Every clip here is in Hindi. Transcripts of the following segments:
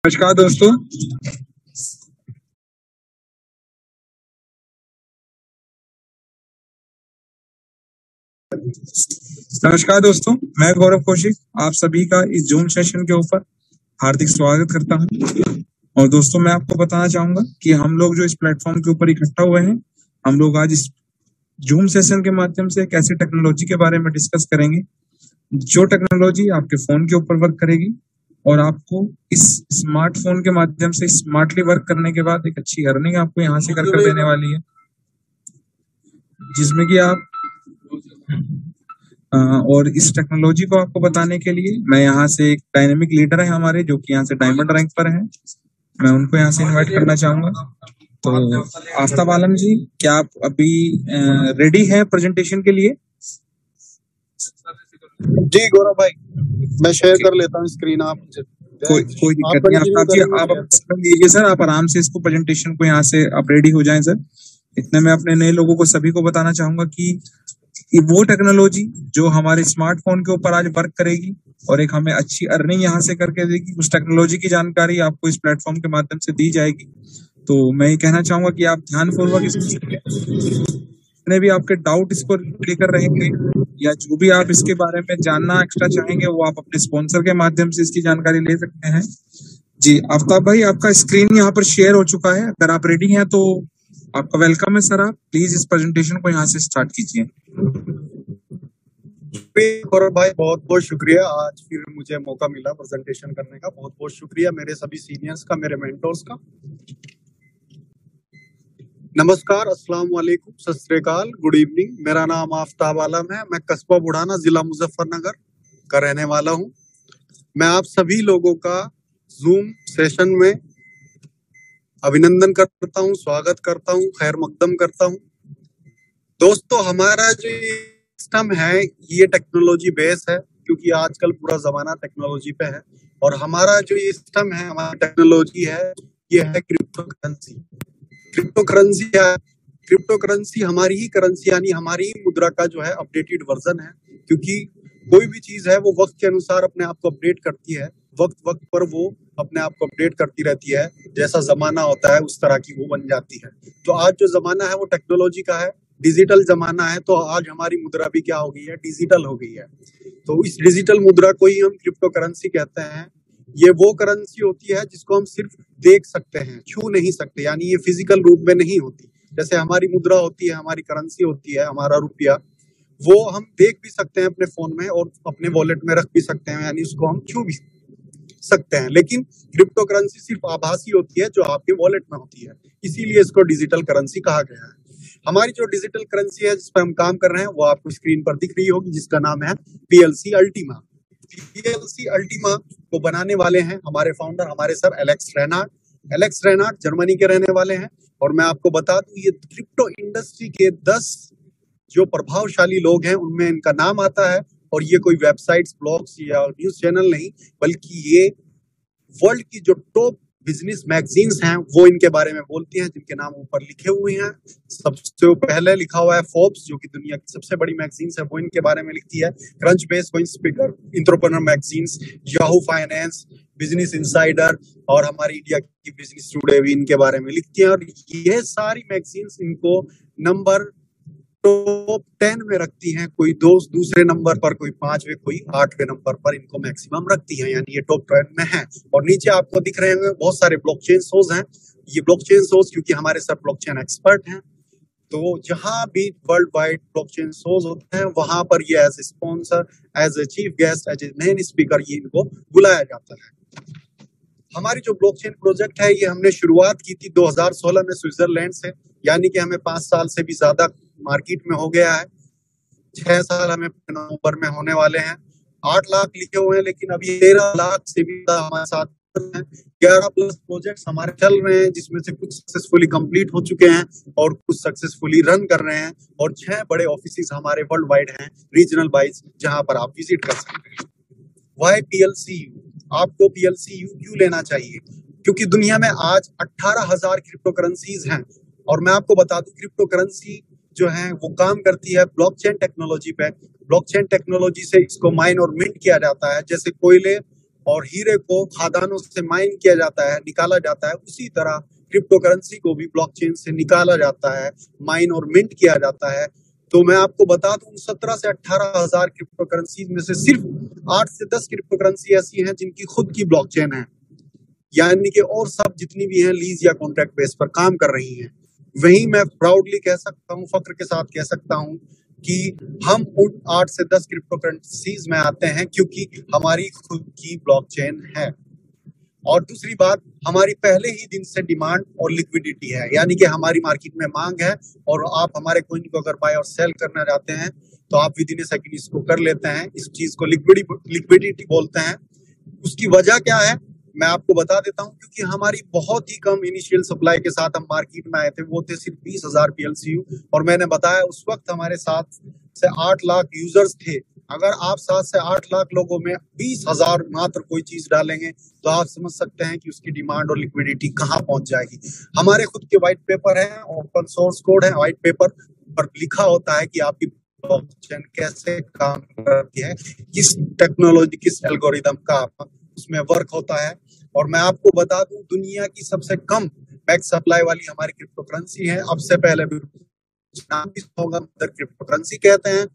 नमस्कार दोस्तों। नमस्कार दोस्तों, मैं गौरव कौशिक आप सभी का इस जूम सेशन के ऊपर हार्दिक स्वागत करता हूं। और दोस्तों, मैं आपको बताना चाहूंगा कि हम लोग जो इस प्लेटफॉर्म के ऊपर इकट्ठा हुए हैं, हम लोग आज इस जूम सेशन के माध्यम से एक ऐसी टेक्नोलॉजी के बारे में डिस्कस करेंगे जो टेक्नोलॉजी आपके फोन के ऊपर वर्क करेगी और आपको इस स्मार्टफोन के माध्यम से स्मार्टली वर्क करने के बाद एक अच्छी अर्निंग आपको यहाँ से कर देने वाली है, जिसमें कि आप और इस टेक्नोलॉजी को आपको बताने के लिए मैं यहाँ से एक डायनेमिक लीडर है हमारे, जो कि यहाँ से डायमंड रैंक पर है। मैं उनको यहाँ से इनवाइट करना चाहूंगा। तो आफ्ताब आलम जी, क्या आप अभी रेडी हैं प्रेजेंटेशन के लिए? जी गौरव भाई, मैं शेयर कर लेता हूँ स्क्रीन। आप कोई दिक्कत नहीं आफ्ताब जी, आप लीजिए सर, आप आराम से इसको प्रेजेंटेशन को यहाँ से आप रेडी हो जाएं सर। इतने मैं अपने नए लोगों को सभी को बताना चाहूंगा कि वो टेक्नोलॉजी जो हमारे स्मार्टफोन के ऊपर आज वर्क करेगी और एक हमें अच्छी अर्निंग यहाँ से करके देगी, उस टेक्नोलॉजी की जानकारी आपको इस प्लेटफॉर्म के माध्यम से दी जाएगी। तो मैं ये कहना चाहूंगा कि आप ध्यानपूर्वक जितने भी आपके डाउट इसको लेकर रहेंगे या जो भी आप इसके बारे में जानना एक्स्ट्रा चाहेंगे, वो आप अपने स्पॉन्सर के माध्यम से इसकी जानकारी ले सकते हैं। जी आफ्ताब भाई, आपका स्क्रीन यहाँ पर शेयर हो चुका है। अगर आप रेडी हैं तो आपका वेलकम है सर। आप प्लीज इस प्रेजेंटेशन को यहाँ से स्टार्ट कीजिए। गौरव भाई, बहुत बहुत शुक्रिया। आज फिर मुझे मौका मिला प्रेजेंटेशन करने का। बहुत बहुत शुक्रिया मेरे सभी सीनियर्स का, मेरे मेंटोर्स का। नमस्कार, अस्सलाम वालेकुम, सत श्री अकाल, गुड इवनिंग। मेरा नाम आफ्ताब आलम है। मैं कस्बा बुढ़ाना, जिला मुजफ्फरनगर का रहने वाला हूँ। मैं आप सभी लोगों का जूम सेशन में अभिनंदन करता हूँ, स्वागत करता हूँ, खैर मकदम करता हूँ। दोस्तों, हमारा जो सिस्टम है ये टेक्नोलॉजी बेस है, क्योंकि आजकल पूरा जमाना टेक्नोलॉजी पे है। और हमारा जो ये सिस्टम है, हमारी टेक्नोलॉजी है, ये है क्रिप्टो करेंसी। क्रिप्टो करेंसी क्या है? क्रिप्टो करेंसी हमारी ही करेंसी, यानी हमारी ही मुद्रा का जो है अपडेटेड वर्जन है। क्योंकि कोई भी चीज है वो वक्त के अनुसार अपने आप को अपडेट करती है, वक्त वक्त पर वो अपने आप को अपडेट करती रहती है। जैसा जमाना होता है उस तरह की वो बन जाती है। तो आज जो जमाना है वो टेक्नोलॉजी का है, डिजिटल जमाना है। तो आज हमारी मुद्रा भी क्या हो गई है? डिजिटल हो गई है। तो इस डिजिटल मुद्रा को ही हम क्रिप्टो करेंसी कहते हैं। ये वो करेंसी होती है जिसको हम सिर्फ देख सकते हैं, छू नहीं सकते, यानी ये फिजिकल रूप में नहीं होती। जैसे हमारी मुद्रा होती है, हमारी करेंसी होती है, हमारा रुपया, वो हम देख भी सकते हैं अपने फोन में और अपने वॉलेट में रख भी सकते हैं, यानी उसको हम छू भी सकते हैं। लेकिन क्रिप्टो करेंसी सिर्फ आभासी होती है, जो आपके वॉलेट में होती है। इसीलिए इसको डिजिटल करेंसी कहा गया है। हमारी जो डिजिटल करेंसी है जिस पर हम काम कर रहे हैं वो आपको स्क्रीन पर दिख रही होगी, जिसका नाम है पीएलसी अल्टीमा। पीएलसी अल्टीमा को बनाने वाले हैं हमारे फाउंडर, हमारे sir Alex Renard. Alex Renard Germany के रहने वाले हैं। और मैं आपको बता दूं, ये क्रिप्टो इंडस्ट्री के 10 जो प्रभावशाली लोग हैं उनमें इनका नाम आता है। और ये कोई वेबसाइट्स, ब्लॉग्स या न्यूज चैनल नहीं, बल्कि ये वर्ल्ड की जो टॉप बिजनेस मैगजीन्स हैं वो इनके बारे में बोलती हैं, जिनके नाम ऊपर लिखे हुए हैं। सबसे पहले लिखा हुआ है फोर्ब्स, जो कि दुनिया की सबसे बड़ी मैगजीन्स है, वो इनके बारे में लिखती है। Crunch base, coin speaker, entrepreneur magazines, Yahoo finance, business insider और हमारी इंडिया की बिजनेस टुडे भी इनके बारे में लिखती है। और ये सारी मैगजीन्स इनको नंबर टॉप 10 में रखती हैं। कोई दूसरे नंबर पर, कोई 5वें, कोई 8वें नंबर पर इनको मैक्सिमम रखती है, यानी ये टॉप 10 में है। और नीचे आपको दिख रहे हैं बहुत सारे ब्लॉकचेन शोज हैं। ये ब्लॉकचेन शोज क्योंकि हमारे सब ब्लॉकचेन एक्सपर्ट हैं, तो जहां भी वर्ल्ड वाइड ब्लॉकचेन शोज होते हैं वहां पर ये as a sponsor, as a chief guest, as a main speaker ये इनको बुलाया जाता है। हमारी जो ब्लॉकचेन प्रोजेक्ट है ये हमने शुरुआत की थी 2016 में स्विट्जरलैंड से, यानी कि हमें 5 साल से भी ज्यादा मार्केट में हो गया है। 6 साल हमें नवंबर में होने वाले हैं। 8 लाख लिखे हुए हैं, लेकिन अभी 13 लाख से भी ज्यादा हमारे साथ हैं। 11 प्लस प्रोजेक्ट्स हमारे चल रहे हैं, जिसमें से कुछ सक्सेसफुली कंप्लीट हो चुके हैं और कुछ सक्सेसफुली रन कर रहे हैं। और 6 बड़े ऑफिस हमारे वर्ल्ड वाइड हैं, रीजनल वाइज, जहां पर आप विजिट कर सकते हैं। Y PLCU? आपको PLCU क्यों लेना चाहिए? क्योंकि दुनिया में आज 18,000 क्रिप्टो करेंसीज हैं। और मैं आपको बता दूं, क्रिप्टो करेंसी जो है वो काम करती है ब्लॉकचेन टेक्नोलॉजी पे। ब्लॉकचेन टेक्नोलॉजी से इसको माइन और मिंट किया जाता है। जैसे कोयले और हीरे को खदानों से माइन किया जाता है, निकाला जाता है, उसी तरह क्रिप्टो करेंसी को भी ब्लॉकचेन से निकाला जाता है, माइन और मिंट किया जाता है। तो मैं आपको बता दूं 17 से 18 हजार क्रिप्टो करेंसी में से सिर्फ 8 से 10 क्रिप्टो करेंसी ऐसी हैं जिनकी खुद की ब्लॉकचेन है, यानी कि और सब जितनी भी हैं लीज या कॉन्ट्रैक्ट बेस पर काम कर रही हैं। वहीं मैं प्राउडली कह सकता हूँ, फक्र के साथ कह सकता हूँ कि हम उन 8 से 10 क्रिप्टो करेंसीज में आते हैं क्योंकि हमारी खुद की ब्लॉकचेन है। और दूसरी बात, हमारी पहले ही दिन से डिमांड और लिक्विडिटी है, यानी कि हमारी मार्केट में मांग है और आप हमारे कॉइन को अगर बाय और सेल करना चाहते हैं तो आप विद इन ए सेकंड इसको कर लेते हैं। इस चीज को लिक्विडिटी बोलते हैं। उसकी वजह क्या है मैं आपको बता देता हूं, क्योंकि हमारी बहुत ही कम इनिशियल सप्लाई के साथ हम मार्केट में आए थे, वो थे सिर्फ 20,000 PLCU। और मैंने बताया उस वक्त हमारे 7 से 8 लाख यूजर्स थे। अगर आप 7 से 8 लाख लोगों में 20,000 मात्र कोई चीज डालेंगे तो आप समझ सकते हैं कि उसकी डिमांड और लिक्विडिटी कहाँ पहुंच जाएगी। हमारे खुद के व्हाइट पेपर है, ओपन सोर्स कोड है, व्हाइट पेपर पर लिखा होता है कि आपकी ब्लॉकचेन कैसे काम करती है, किस टेक्नोलॉजी, किस एल्गोरिदम का उसमें वर्क होता है। और मैं आपको बता दूं दुनिया की सबसे कम मैक्स सप्लाई वाली हमारी क्रिप्टो करेंसी है। अब से पहले भी नाम भी होगा, क्रिप्टो करेंसी कहते हैं।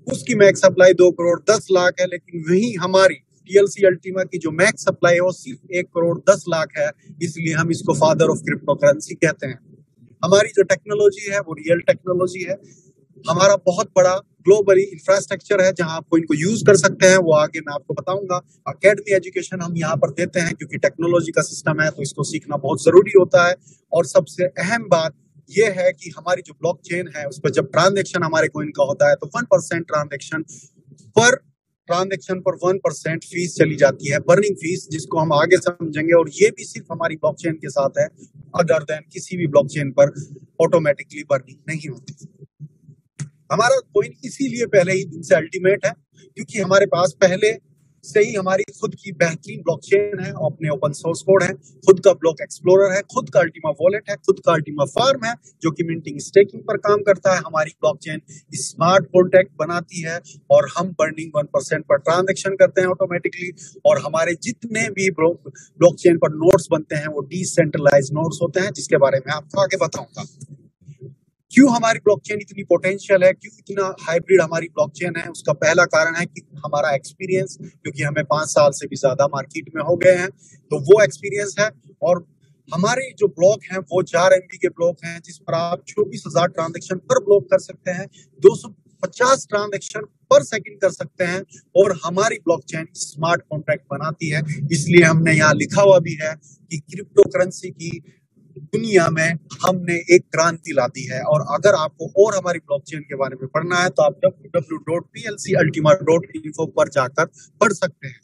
उसकी मैक्स सप्लाई 2 करोड़ 10 लाख है, लेकिन वही हमारी TLC अल्टीमा की जो मैक्स सप्लाई है वो सिर्फ 1 करोड़ 10 लाख है। इसलिए हम इसको फादर ऑफ क्रिप्टो करेंसी कहते हैं। हमारी जो टेक्नोलॉजी है वो रियल टेक्नोलॉजी है। हमारा बहुत बड़ा ग्लोबली इंफ्रास्ट्रक्चर है जहां आप इनको यूज कर सकते हैं, वो आगे मैं आपको बताऊंगा। अकेडमी एजुकेशन हम यहाँ पर देते हैं क्योंकि टेक्नोलॉजी का सिस्टम है तो इसको सीखना बहुत जरूरी होता है। और सबसे अहम बात यह है कि हमारी जो ब्लॉकचेन है उस पर जब ट्रांजेक्शन हमारे कोइन का होता है तो 1% ट्रांजेक्शन पर 1% फीस चली जाती है, बर्निंग फीस, जिसको हम आगे समझेंगे। और ये भी सिर्फ हमारी ब्लॉकचेन के साथ है, अदर देन किसी भी ब्लॉकचेन पर ऑटोमेटिकली बर्निंग नहीं होती। हमारा कोइन इसीलिए पहले ही दिन से अल्टीमेट है क्योंकि हमारे पास पहले से ही हमारी खुद की बेहतरीन ब्लॉकचेन है, अपने ओपन सोर्स कोड है, खुद का ब्लॉक एक्सप्लोरर है, खुद का अल्टीमा वॉलेट है, खुद का अल्टीमा फार्म है जो कि मिंटिंग स्टेकिंग पर काम करता है। हमारी ब्लॉकचेन स्मार्ट कॉन्ट्रैक्ट बनाती है और हम बर्निंग 1% पर ट्रांजेक्शन करते हैं ऑटोमेटिकली। और हमारे जितने भी ब्लॉकचेन पर नोड्स बनते हैं वो डिसेंट्रलाइज्ड नोड्स होते हैं, जिसके बारे में आपको आगे बताऊंगा। क्यों हमारी ब्लॉकचेन इतनी पोटेंशियल है, क्यों इतना हाइब्रिड हमारी ब्लॉकचेन है, उसका पहला कारण है कि हमारा एक्सपीरियंस, क्योंकि हमें 5 साल से भी ज्यादा मार्केट में हो गए हैं, तो वो एक्सपीरियंस है। और हमारे जो ब्लॉक हैं वो 4 MB के ब्लॉक हैं जिस पर आप 24,000 ट्रांजेक्शन पर ब्लॉक कर सकते हैं, 250 ट्रांजेक्शन पर सेकंड कर सकते हैं। और हमारी ब्लॉकचेन स्मार्ट कॉन्ट्रैक्ट बनाती है, इसलिए हमने यहाँ लिखा हुआ भी है कि क्रिप्टो करेंसी की दुनिया में हमने एक क्रांति ला दी है। और अगर आपको और हमारी ब्लॉकचेन के बारे में पढ़ना है तो आप www.plcultima.info पर जाकर पढ़ सकते हैं।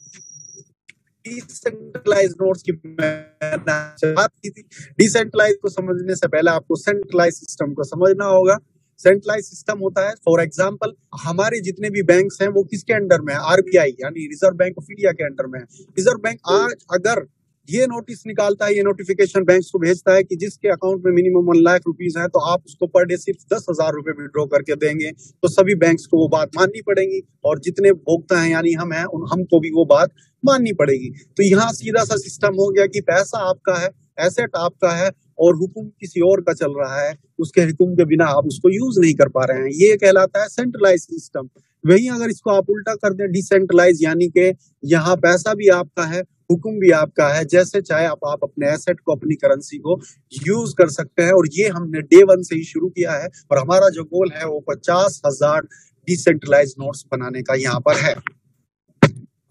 डिसेंट्रलाइज नोड्स की मैंने बात की थी। डिसेंट्रलाइज को समझने से पहले आपको सेंट्रलाइज सिस्टम को समझना होगा। सेंट्रलाइज सिस्टम होता है, फॉर एग्जांपल हमारे जितने भी बैंक्स हैं वो किसके अंडर में है, RBI यानी रिजर्व बैंक ऑफ इंडिया के अंडर में है। रिजर्व बैंक आज अगर ये नोटिस निकालता है, ये नोटिफिकेशन बैंक्स को भेजता है कि जिसके अकाउंट में मिनिमम 1 लाख रुपीस है तो आप उसको पर डे सिर्फ 10,000 रुपए विड्रॉ करके देंगे, तो सभी बैंक्स को वो बात माननी पड़ेगी और जितने भोक्ता हैं यानी हम हैं हमको भी वो बात माननी पड़ेगी। तो यहाँ सीधा सा सिस्टम हो गया कि पैसा आपका है, एसेट आपका है और हुक्म किसी और का चल रहा है, उसके हुक्म के बिना आप उसको यूज नहीं कर पा रहे हैं। ये कहलाता है सेंट्रलाइज सिस्टम। वही अगर इसको आप उल्टा कर दें, डिसेंट्रलाइज, यानी कि यहाँ पैसा भी आपका है, हुक्म भी आपका है, जैसे चाहे आप अपने एसेट को, अपनी करेंसी को यूज कर सकते हैं। और ये हमने डे 1 से ही शुरू किया है और हमारा जो गोल है वो 50,000 डिसेंट्रलाइज नोड्स बनाने का यहाँ पर है।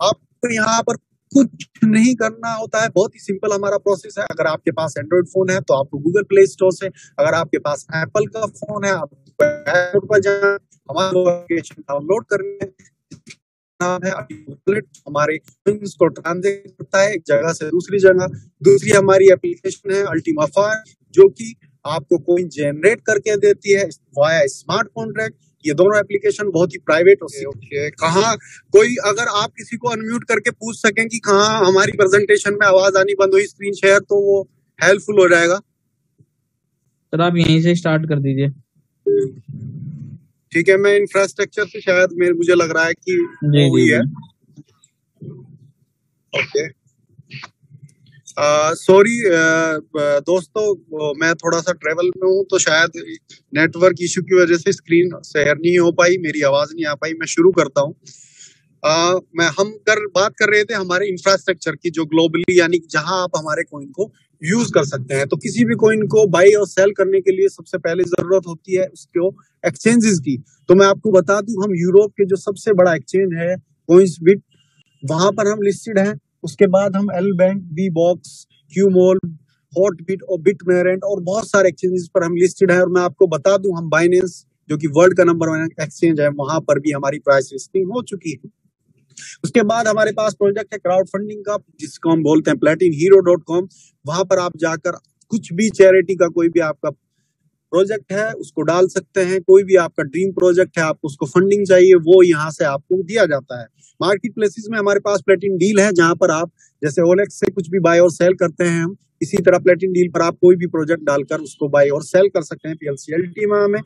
आपको यहाँ पर कुछ नहीं करना होता है, बहुत ही सिंपल हमारा प्रोसेस है। अगर आपके पास एंड्रॉइड फोन है तो आपको गूगल प्ले स्टोर से, अगर आपके पास एप्पल का फोन है आप ऐप पर जाना, हमारा एप्लीकेशन डाउनलोड करना, नाम है वॉलेट, हमारे को ट्रांजेक्ट करता है एक जगह से दूसरी जगह। दूसरी हमारी एप्लीकेशन है अल्टीमा फार्म जो कि आपको कोइन जनरेट करके देती है वाया स्मार्ट कॉन्ट्रैक्ट। ये दोनों एप्लीकेशन बहुत ही प्राइवेट होती है। कहाँ कोई अगर आप किसी को अनम्यूट करके पूछ सकें कि कहाँ हमारी प्रेजेंटेशन में आवाज आनी बंद हुई, स्क्रीन शेयर, तो वो हेल्पफुल हो जाएगा। सर आप यहीं से स्टार्ट कर दीजिए। ठीक है, मैं इंफ्रास्ट्रक्चर से शायद मुझे लग रहा है कि जी हुई जी है। ओके, सॉरी दोस्तों, मैं थोड़ा सा ट्रेवल में हूँ तो शायद नेटवर्क इशू की वजह से स्क्रीन शेयर नहीं हो पाई, मेरी आवाज नहीं आ पाई। मैं शुरू करता हूँ। हम बात कर रहे थे हमारे इंफ्रास्ट्रक्चर की, जो ग्लोबली यानी जहां आप हमारे कॉइन को यूज कर सकते हैं। तो किसी भी कॉइन को बाई और सेल करने के लिए सबसे पहले जरूरत होती है उसको एक्सचेंजेस की। तो मैं आपको बता दूं, हम यूरोप के जो सबसे बड़ा एक्सचेंज है कोइंसबिट, वहां पर हम लिस्टेड हैं। उसके बाद हम LBank, B box, Qmall, Hotbit और बिटमेरेंट और बहुत सारे एक्सचेंजेस पर हम लिस्टेड हैं। और मैं आपको बता दूं, हम बाइनेंस जो कि वर्ल्ड का नंबर 1 एक्सचेंज है, वहां पर भी हमारी प्राइस लिस्टिंग हो चुकी है। उसके बाद हमारे पास प्रोजेक्ट है क्राउड फंडिंग का, जिसको हम बोलते हैं platinhero.com। वहां पर आप जाकर कुछ भी चैरिटी का कोई भी आपका प्रोजेक्ट है उसको डाल सकते हैं। कोई भी आपका ड्रीम प्रोजेक्ट है, आपको उसको फंडिंग चाहिए, वो यहाँ से आपको दिया जाता है। मार्केट प्लेसेस में हमारे पास प्लेटिन डील है, जहां पर आप जैसे ओलेक्स से कुछ भी बाय और सेल करते हैं हम, इसी तरह प्लेटिन डील पर आप कोई भी प्रोजेक्ट डालकर उसको बाय और सेल कर सकते हैं। PLC अल्टीमा में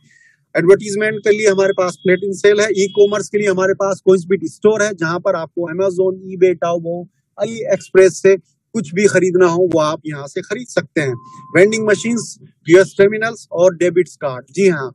एडवर्टीजमेंट के लिए हमारे पास प्लेटिन सेल है। ई कॉमर्स के लिए हमारे पास कोइंसबिट स्टोर है, जहां पर आपको अमेजोन, ईबे, टाओबो, अली एक्सप्रेस से कुछ भी खरीदना हो वो आप यहाँ से खरीद सकते हैं। वेंडिंग मशीन्स, यूएस टर्मिनल्स और डेबिट्स कार्ड। जी हाँ,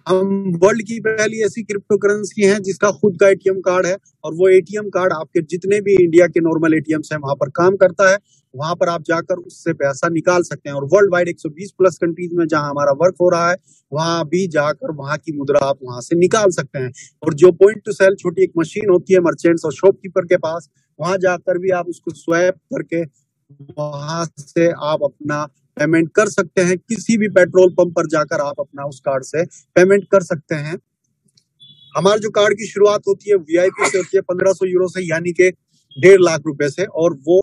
हम वर्ल्ड की पहली ऐसी क्रिप्टो करेंसी है जिसका खुद का एटीएम कार्ड है, और वो एटीएम कार्ड आपके जितने भी इंडिया के नॉर्मल एटीएम्स हैं वहां पर काम करता है। वहां पर आप जाकर उससे पैसा निकाल सकते हैं। और वर्ल्ड वाइड 120 प्लस कंट्रीज में जहां हमारा वर्क हो रहा है, वहां भी जाकर वहां की मुद्रा आप वहां से निकाल सकते हैं। और जो पॉइंट टू सेल छोटी एक मशीन होती है मर्चेंट्स और शॉपकीपर के पास, वहां जाकर भी आप उसको स्वैप करके वहां से आप अपना पेमेंट कर सकते हैं। किसी भी पेट्रोल पंप पर जाकर आप अपना उस कार्ड से पेमेंट कर सकते हैं। हमारे जो कार्ड की शुरुआत होती है वीआईपी से होती है 1500 यूरो से, यानी कि 1.5 लाख रुपए से। और वो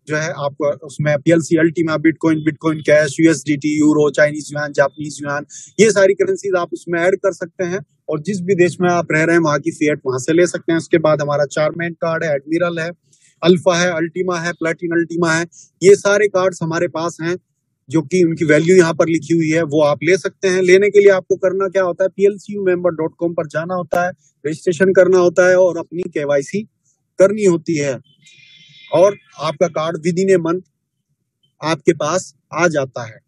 जो है आपको उसमें PLC Ultima, bitcoin cash, USDT, euro, Chinese yuan, Japanese yuan, ये सारी करेंसीज आप उसमें ऐड कर सकते हैं। और जिस भी देश में आप रह रहे हैं वहां की फिएट वहां से ले सकते हैं। उसके बाद हमारा चार्मेंट कार्ड है, एडमिरल है, अल्फा है, अल्टीमा है, प्लेटिन अल्टीमा है। ये सारे कार्ड्स हमारे पास हैं, जो कि उनकी वैल्यू यहाँ पर लिखी हुई है, वो आप ले सकते हैं। लेने के लिए आपको करना क्या होता है, plcumember.com पर जाना होता है, रजिस्ट्रेशन करना होता है और अपनी KYC करनी होती है, और आपका card with in a month आपके पास आ जाता है।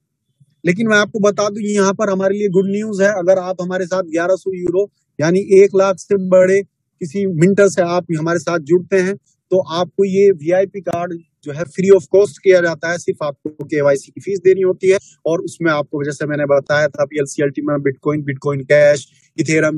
लेकिन मैं आपको बता दूं, यहाँ पर हमारे लिए गुड न्यूज है। अगर आप हमारे साथ 1100 यूरो यानी 1 लाख से बड़े किसी मिंटर से आप हमारे साथ जुड़ते हैं, तो आपको ये VIP कार्ड जो है फ्री ऑफ कॉस्ट किया जाता है। सिर्फ आपको KYC की फीस देनी होती है, और उसमें आपको जैसे मैंने बताया था PLC Ultima, bitcoin cash, Ethereum,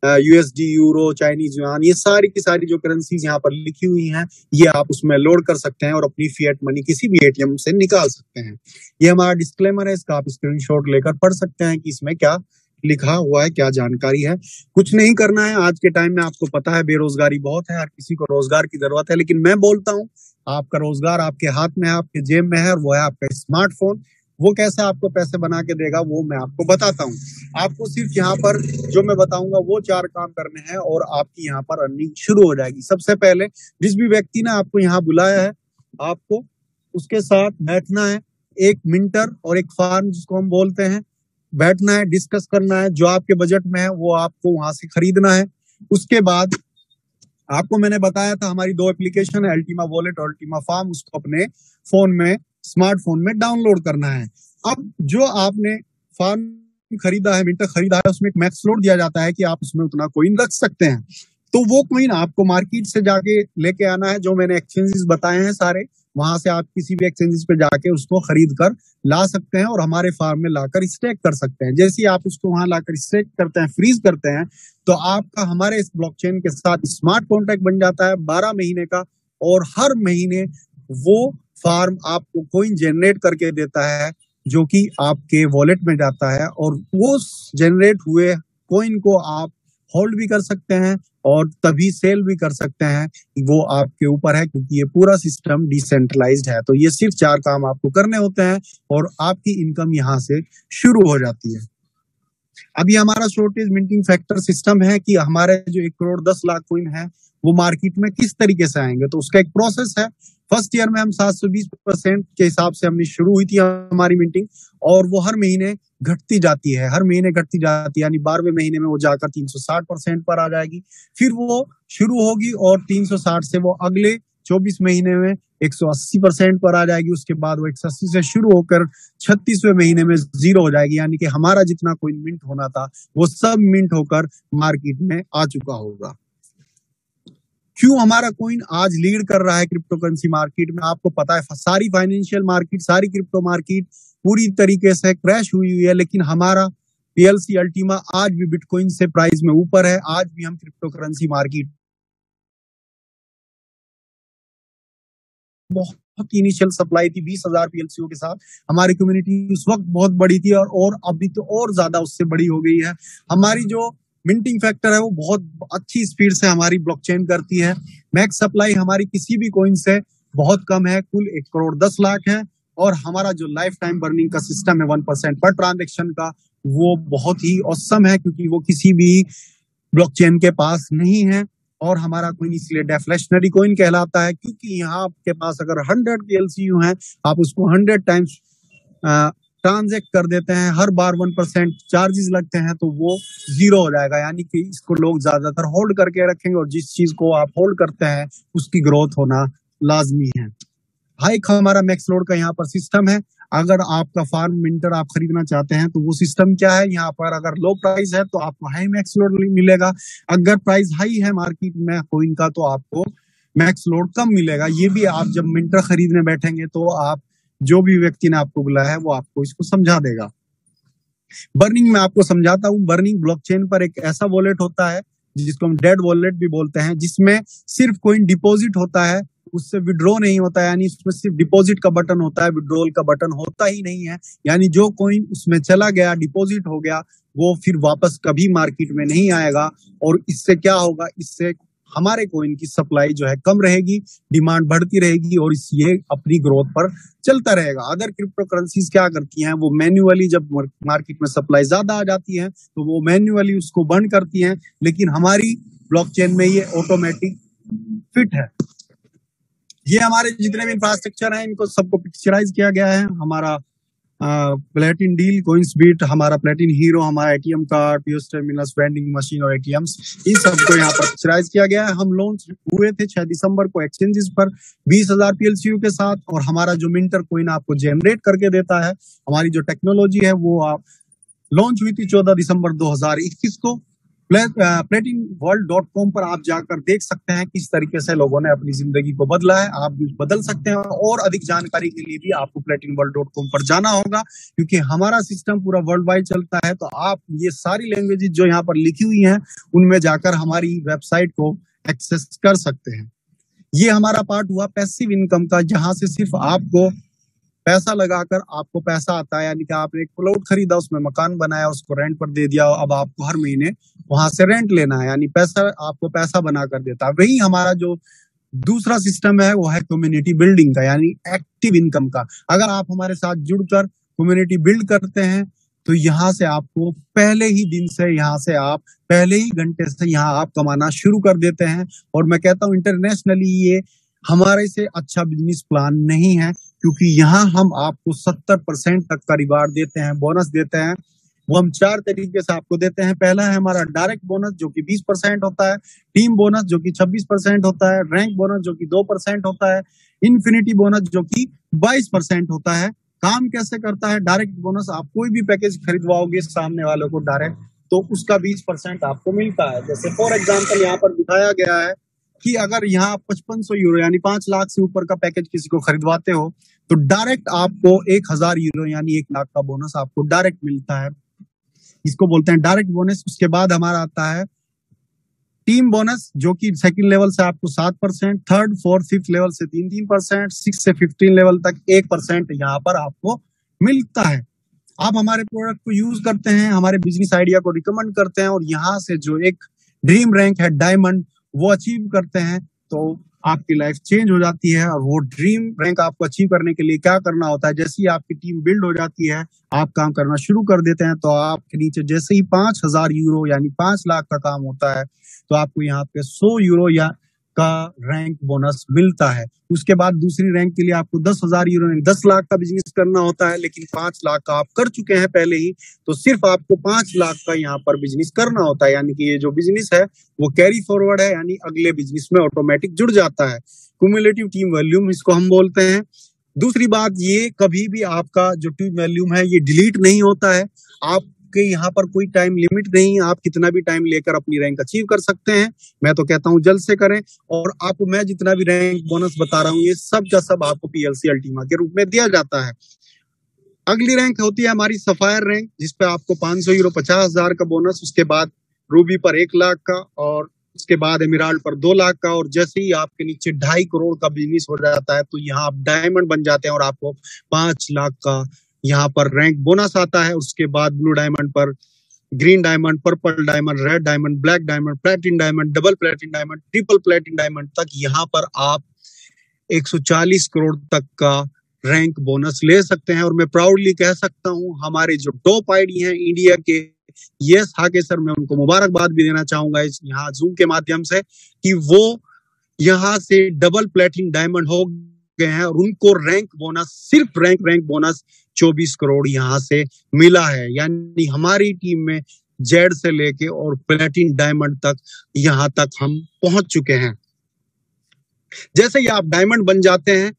USD, euro, Chinese yuan, ये सारी की सारी जो करेंसीज यहाँ पर लिखी हुई हैं, ये आप उसमें लोड कर सकते हैं और अपनी फिएट मनी किसी भी ATM से निकाल सकते हैं। ये हमारा डिस्क्लेमर है, इसका आप स्क्रीनशॉट लेकर पढ़ सकते हैं कि इसमें क्या लिखा हुआ है, क्या जानकारी है। कुछ नहीं करना है। आज के टाइम में आपको पता है बेरोजगारी बहुत है, हर किसी को रोजगार की जरूरत है। लेकिन मैं बोलता हूँ, आपका रोजगार आपके हाथ में है, आपके जेब में है, और वो है आपका स्मार्टफोन। वो कैसे आपको पैसे बना के देगा वो मैं आपको बताता हूँ। आपको सिर्फ यहाँ पर जो मैं बताऊंगा वो 4 काम करने हैं, और आपकी यहाँ पर अर्निंग शुरू हो जाएगी। सबसे पहले, जिस भी व्यक्ति ने आपको यहाँ बुलाया है, आपको उसके साथ बैठना है। एक मिंटर और एक फार्म जिसको हम बोलते हैं, बैठना है, डिस्कस करना है। जो आपके बजट में है वो आपको वहां से खरीदना है। उसके बाद आपको मैंने बताया था हमारी 2 एप्लीकेशन है, अल्टीमा वॉलेट और अल्टीमा फार्म, उसको अपने फोन में, स्मार्टफोन में डाउनलोड करना है। अब जो आपने फार्म खरीदा है, मिंटर खरीदा है, उसमें एक मैक्स लोड दिया जाता है कि आप उसमें उतना कॉइन रख सकते हैं। तो वो कॉइन आपको मार्केट से जाके लेके आना है। जो मैंने एक्सचेंजेस बताए हैं सारे, वहां से आप किसी भी एक्सचेंजेस पे जाके उसको खरीद कर ला सकते हैं और हमारे फार्म में लाकर स्टेक कर सकते हैं। जैसे ही आप उसको वहां लाकर स्टेक करते हैं, फ्रीज करते हैं, तो आपका हमारे इस ब्लॉकचेन के साथ स्मार्ट कॉन्ट्रैक्ट बन जाता है 12 महीने का, और हर महीने वो फार्म आपको कॉइन जनरेट करके देता है, जो कि आपके वॉलेट में जाता है। और वो जनरेट हुए कॉइन को आप होल्ड भी कर सकते हैं और तभी सेल भी कर सकते हैं। वो आपके ऊपर है, क्योंकि ये पूरा सिस्टम डिसेंट्रलाइज्ड है। तो ये सिर्फ 4 काम आपको करने होते हैं और आपकी इनकम यहाँ से शुरू हो जाती है। अभी हमारा शॉर्टेज मिंटिंग फैक्टर सिस्टम है कि हमारे जो 1 करोड़ 10 लाख कॉइन है वो मार्केट में किस तरीके से आएंगे। तो उसका एक प्रोसेस है। फर्स्ट ईयर में हम 720% के हिसाब से हमने शुरू हुई थी हमारी मिंटिंग, और वो हर महीने घटती जाती है, हर महीने घटती जाती है। यानी 12वें महीने में वो जाकर 360% पर आ जाएगी। फिर वो शुरू होगी और 360 से वो अगले 24 महीने में 180% पर आ जाएगी। उसके बाद वो 180 से शुरू होकर 36वें महीने में 0 हो जाएगी, यानी कि हमारा जितना कोई मिंट होना था वो सब मिंट होकर मार्केट में आ चुका होगा। क्यों हमारा कॉइन आज लीड कर रहा है क्रिप्टो करेंसी मार्केट में? आपको पता है सारी फाइनेंशियल मार्केट, सारी क्रिप्टो मार्केट पूरी तरीके से क्रैश हुई है, लेकिन हमारा PLC अल्टीमा आज भी बिटकॉइन से प्राइस में ऊपर है। आज भी हम क्रिप्टो करेंसी मार्केट बहुत इनिशियल सप्लाई थी 20,000 PLCO के साथ। हमारी कम्युनिटी उस वक्त बहुत बड़ी थी और अभी तो और ज्यादा उससे बड़ी हो गई है। हमारी जो मिंटिंग फैक्टर है वो बहुत अच्छी स्पीड से हमारी ब्लॉकचेन करती है। मैक्स सप्लाई हमारी किसी भी कॉइन से बहुत कम है, कुल 1 करोड़ 10 लाख है। और हमारा जो लाइफ टाइम बर्निंग का सिस्टम है 1% पर ट्रांजेक्शन का, वो बहुत ही ऑसम है, क्योंकि वो किसी भी ब्लॉकचेन के पास नहीं है। और हमारा कॉइन इसलिए डेफ्लेशनरी कॉइन कहलाता है, क्योंकि यहाँ आपके पास अगर 100 PLCU हैं, आप उसको 100 टाइम्स ट्रांजेक्ट कर देते हैं, हर बार 1% चार्जेस लगते हैं, तो वो 0 हो जाएगा। यानी कि इसको लोग ज्यादातर होल्ड करके रखेंगे, और जिस चीज को आप होल्ड करते हैं उसकी ग्रोथ होना लाजमी है। हाइक हमारा मैक्स लोड का यहाँ पर सिस्टम है। अगर आपका फार्म मिंटर आप खरीदना चाहते हैं तो वो सिस्टम क्या है, यहाँ पर अगर लो प्राइस है तो आपको हाई मैक्स लोड मिलेगा, अगर प्राइस हाई है मार्केट में कॉइन का तो आपको मैक्स लोड कम मिलेगा। ये भी आप जब मिंटर खरीदने बैठेंगे तो आप जो भी व्यक्ति ने आपको बुलाया है वो आपको इसको समझा देगा। बर्निंग में आपको समझाता हूँ। बर्निंग ब्लॉकचेन पर एक ऐसा वॉलेट होता है जिसको हम डेड वॉलेट भी बोलते हैं, जिसमें सिर्फ कॉइन डिपॉजिट होता है, उससे विड्रॉ नहीं होता है। यानी इसमें सिर्फ डिपॉजिट का बटन होता है, विड्रॉल का बटन होता ही नहीं है। यानी जो कॉइन उसमें चला गया, डिपॉजिट हो गया, वो फिर वापस कभी मार्केट में नहीं आएगा। और इससे क्या होगा, इससे हमारे कॉइन की सप्लाई जो है कम रहेगी, डिमांड बढ़ती रहेगी, और ये अपनी ग्रोथ पर चलता रहेगा। अदर क्रिप्टो करेंसीज क्या करती हैं, वो मैन्युअली जब मार्केट में सप्लाई ज्यादा आ जाती है तो वो मैन्युअली उसको बंद करती हैं, लेकिन हमारी ब्लॉकचेन में ये ऑटोमेटिक फिट है। ये हमारे जितने भी इंफ्रास्ट्रक्चर हैं इनको सबको पिक्चराइज किया गया है। हमारा प्लेटिन डील, कोइंसबीट, हमारा प्लेटिन हीरो, हमारा ATM card, POS terminals, vending machine और ATMs, इन सबको यहाँ पर पिक्चराइज किया गया है। हम लॉन्च हुए थे 6 दिसंबर को एक्सचेंजेस पर 20,000 PLCU के साथ, और हमारा जो मिंटर कॉइन आपको जनरेट करके देता है, हमारी जो टेक्नोलॉजी है वो आप लॉन्च हुई थी 14 दिसंबर 2021 को। platinworld.com पर आप जाकर देख सकते हैं किस तरीके से लोगों ने अपनी जिंदगी को बदला है। आप भी बदल सकते हैं, और अधिक जानकारी के लिए भी आपको platinworld.com पर जाना होगा, क्योंकि हमारा सिस्टम पूरा वर्ल्ड वाइड चलता है। तो आप ये सारी लैंग्वेजेस जो यहाँ पर लिखी हुई हैं उनमें जाकर हमारी वेबसाइट को एक्सेस कर सकते हैं। ये हमारा पार्ट हुआ पैसिव इनकम का, जहां से सिर्फ आपको पैसा लगाकर आपको पैसा आता है। यानी कि आपने एक प्लॉट खरीदा, उसमें मकान बनाया, उसको रेंट पर दे दिया, अब आपको हर महीने वहां से रेंट लेना है, यानी पैसा आपको पैसा बना कर देता है। वही हमारा जो दूसरा सिस्टम है वो है कम्युनिटी बिल्डिंग का, यानी एक्टिव इनकम का। अगर आप हमारे साथ जुड़कर कम्युनिटी बिल्ड करते हैं तो यहाँ से आपको पहले ही दिन से, यहाँ से आप पहले ही घंटे से यहाँ आप कमाना शुरू कर देते हैं। और मैं कहता हूँ इंटरनेशनली ये हमारे से अच्छा बिजनेस प्लान नहीं है, क्योंकि यहाँ हम आपको 70% तक का रिवार्ड देते हैं, बोनस देते हैं। वो हम 4 तरीके से आपको देते हैं। पहला है हमारा डायरेक्ट बोनस जो कि 20% होता है, टीम बोनस जो कि 26% होता है, रैंक बोनस जो कि 2% होता है, इन्फिनिटी बोनस जो कि 22% होता है। काम कैसे करता है डायरेक्ट बोनस? आप कोई भी पैकेज खरीदवाओगे सामने वालों को डायरेक्ट, तो उसका 20% आपको मिलता है। जैसे फॉर एग्जाम्पल यहाँ पर दिखाया गया है कि अगर यहाँ 5500 यूरो यानी 5 लाख से ऊपर का पैकेज किसी को खरीदवाते हो तो डायरेक्ट आपको 1000 यूरो यानी 1 लाख का बोनस आपको डायरेक्ट मिलता है। इसको बोलते हैं डायरेक्ट बोनस। उसके बाद हमारा आता है टीम बोनस, जो कि सेकंड लेवल से आपको 7%, थर्ड, फोर्थ, फिफ्थ लेवल से 3%, 6 से 15 लेवल तक 1% यहाँ पर आपको मिलता है। आप हमारे प्रोडक्ट को यूज करते हैं, हमारे बिजनेस आइडिया को रिकमेंड करते हैं, और यहाँ से जो एक ड्रीम रैंक है डायमंड वो अचीव करते हैं, तो आपकी लाइफ चेंज हो जाती है। और वो ड्रीम रैंक आपको अचीव करने के लिए क्या करना होता है, जैसे ही आपकी टीम बिल्ड हो जाती है, आप काम करना शुरू कर देते हैं, तो आपके नीचे जैसे ही 5000 यूरो यानी 5 लाख का काम होता है, तो आपको यहाँ पे 100 यूरो या का रैंक बोनस मिलता है। उसके बाद दूसरी रैंक के लिए आपको 10,000 यूरो यानी 10 लाख का बिजनेस करना होता है, लेकिन 5 लाख का आप कर चुके हैं पहले ही, तो सिर्फ आपको 5 लाख का यहाँ पर बिजनेस करना होता है। यानी कि ये जो बिजनेस है वो कैरी फॉरवर्ड है, यानी अगले बिजनेस में ऑटोमेटिक जुड़ जाता है। क्यूमुलेटिव टीम वॉल्यूम इसको हम बोलते हैं। दूसरी बात, ये कभी भी आपका जो टीम वॉल्यूम है ये डिलीट नहीं होता है। आपके यहाँ पर कोई टाइम लिमिट नहीं है, आप कितना भी टाइम लेकर अपनी रैंक अचीव कर सकते हैं। मैं तो कहता हूँ जल्द से करें। और आपको मैं जितना भी रैंक बोनस बता रहा हूँ ये सब का सब आपको पीएलसी अल्टीमा के रूप में दिया जाता है। अगली रैंक होती है हमारी सफायर रैंक, जिसपे आपको 500 यूरो 50,000 का बोनस, उसके बाद रूबी पर 1 लाख का, और उसके बाद एमराल्ड पर 2 लाख का। और जैसे ही आपके नीचे 2.5 करोड़ का बिजनेस हो जाता है तो यहाँ आप डायमंड बन जाते हैं और आपको 5 लाख का यहाँ पर रैंक बोनस आता है। उसके बाद ब्लू डायमंड पर, green diamond, purple diamond, red diamond, black diamond, platinum diamond, double platinum diamond, triple platinum diamond तक यहाँ पर आप 140 करोड़ तक का रैंक बोनस ले सकते हैं। और मैं प्राउडली कह सकता हूँ हमारे जो टॉप आईडी हैं इंडिया के, यस हाके सर, मैं उनको मुबारकबाद भी देना चाहूंगा इस यहाँ जूम के माध्यम से कि वो यहाँ से डबल प्लेटिन डायमंड हो गए हैं और उनको रैंक बोनस, सिर्फ रैंक बोनस 24 करोड़ यहाँ से मिला है। यानी हमारी टीम में जेड से लेके और प्लेटिन डायमंड तक यहाँ तक हम पहुंच चुके हैं। जैसे ही आप डायमंड बन जाते हैं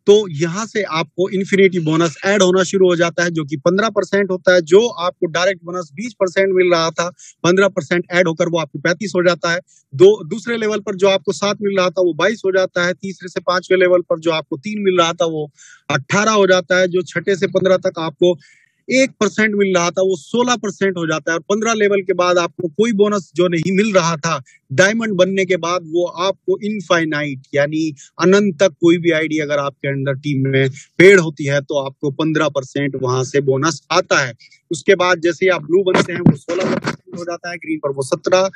तो यहाँ से आपको इन्फिनिटी बोनस ऐड होना शुरू हो जाता है, जो कि 15% होता है। जो आपको डायरेक्ट बोनस 20% मिल रहा था, 15% ऐड होकर वो आपको 35 हो जाता है। दूसरे लेवल पर जो आपको 7 मिल रहा था वो 22 हो जाता है। तीसरे से 5वें लेवल पर जो आपको 3 मिल रहा था वो 18 हो जाता है। जो 6 से 15 तक आपको 1% मिल रहा था वो 16% हो जाता है। और 15 लेवल के बाद आपको कोई बोनस जो नहीं मिल रहा था डायमंड बनने के बाद, वो आपको इनफाइनाइट यानी अनंत तक कोई भी आईडी अगर आपके अंडर टीम में पेड होती है तो आपको 15% वहां से बोनस आता है। उसके बाद जैसे आप ब्लू बनते हैं वो 16% हो जाता है, ग्रीन पर वो 17,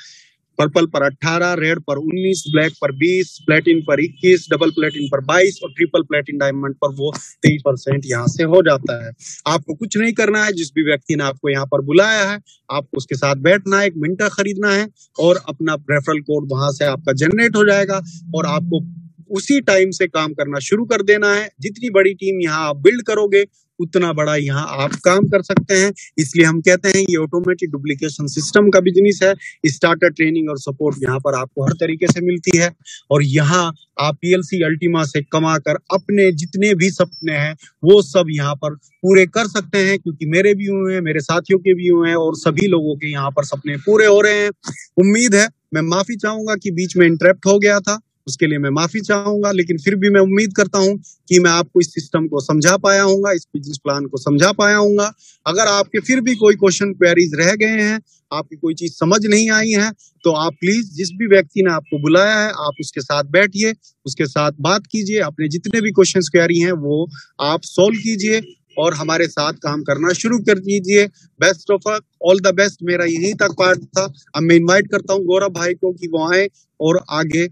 पर्पल पर 18, रेड पर 19, ब्लैक पर 20, प्लेटिन पर 21, डबल प्लेटिन पर 22 और ट्रिपल प्लेटिन डायमंड पर वो 23% यहाँ से हो जाता है। आपको कुछ नहीं करना है, जिस भी व्यक्ति ने आपको यहाँ पर बुलाया है आपको उसके साथ बैठना है, 1 मिनट खरीदना है और अपना रेफरल कोड वहां से आपका जनरेट हो जाएगा और आपको उसी टाइम से काम करना शुरू कर देना है। जितनी बड़ी टीम यहाँ आप बिल्ड करोगे उतना बड़ा यहाँ आप काम कर सकते हैं। इसलिए हम कहते हैं ये ऑटोमेटिक डुप्लीकेशन सिस्टम का बिजनेस है। स्टार्टर ट्रेनिंग और सपोर्ट यहाँ पर आपको हर तरीके से मिलती है और यहाँ आप पीएलसी अल्टीमा से कमाकर अपने जितने भी सपने हैं वो सब यहाँ पर पूरे कर सकते हैं, क्योंकि मेरे भी हुए हैं, मेरे साथियों के भी हुए हैं और सभी लोगों के यहाँ पर सपने पूरे हो रहे हैं। उम्मीद है, मैं माफी चाहूंगा कि बीच में इंटरप्ट हो गया था, उसके लिए मैं माफी चाहूंगा, लेकिन फिर भी मैं उम्मीद करता हूं कि मैं आपको इस सिस्टम को समझा पाया हूंगा, इस बिजनेस प्लान को समझा पाया हूंगा। अगर आपके फिर भी कोई क्वेश्चन क्वेरीज रह गए हैं, आपकी कोई चीज समझ नहीं आई है, तो आप प्लीज जिस भी व्यक्ति ने आपको बुलाया है आप उसके साथ बैठिए, उसके साथ बात कीजिए, अपने जितने भी क्वेश्चन क्वेरी हैं वो आप सोल्व कीजिए और हमारे साथ काम करना शुरू कर दीजिए। Best of all the best, मेरा यही तक पार्ट था। अब मैं इन्वाइट करता हूँ गौरव भाई को कि वो आए और आगे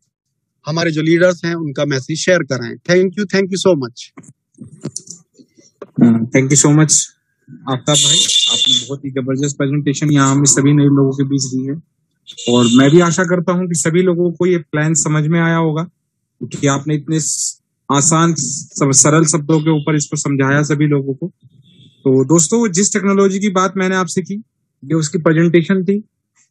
हमारे जो लीडर्स हैं उनका मैसेज शेयर कराएं। Thank you so much. Thank you so much Aftab भाई, आपने बहुत ही जबरदस्त प्रेजेंटेशन यहाँ हमें सभी नए लोगों के बीच दी है और मैं भी आशा करता हूँ कि सभी लोगों को ये प्लान समझ में आया होगा, क्योंकि आपने इतने आसान सरल शब्दों के ऊपर इसको समझाया सभी लोगों को। तो दोस्तों, जिस टेक्नोलॉजी की बात मैंने आपसे की ये उसकी प्रेजेंटेशन थी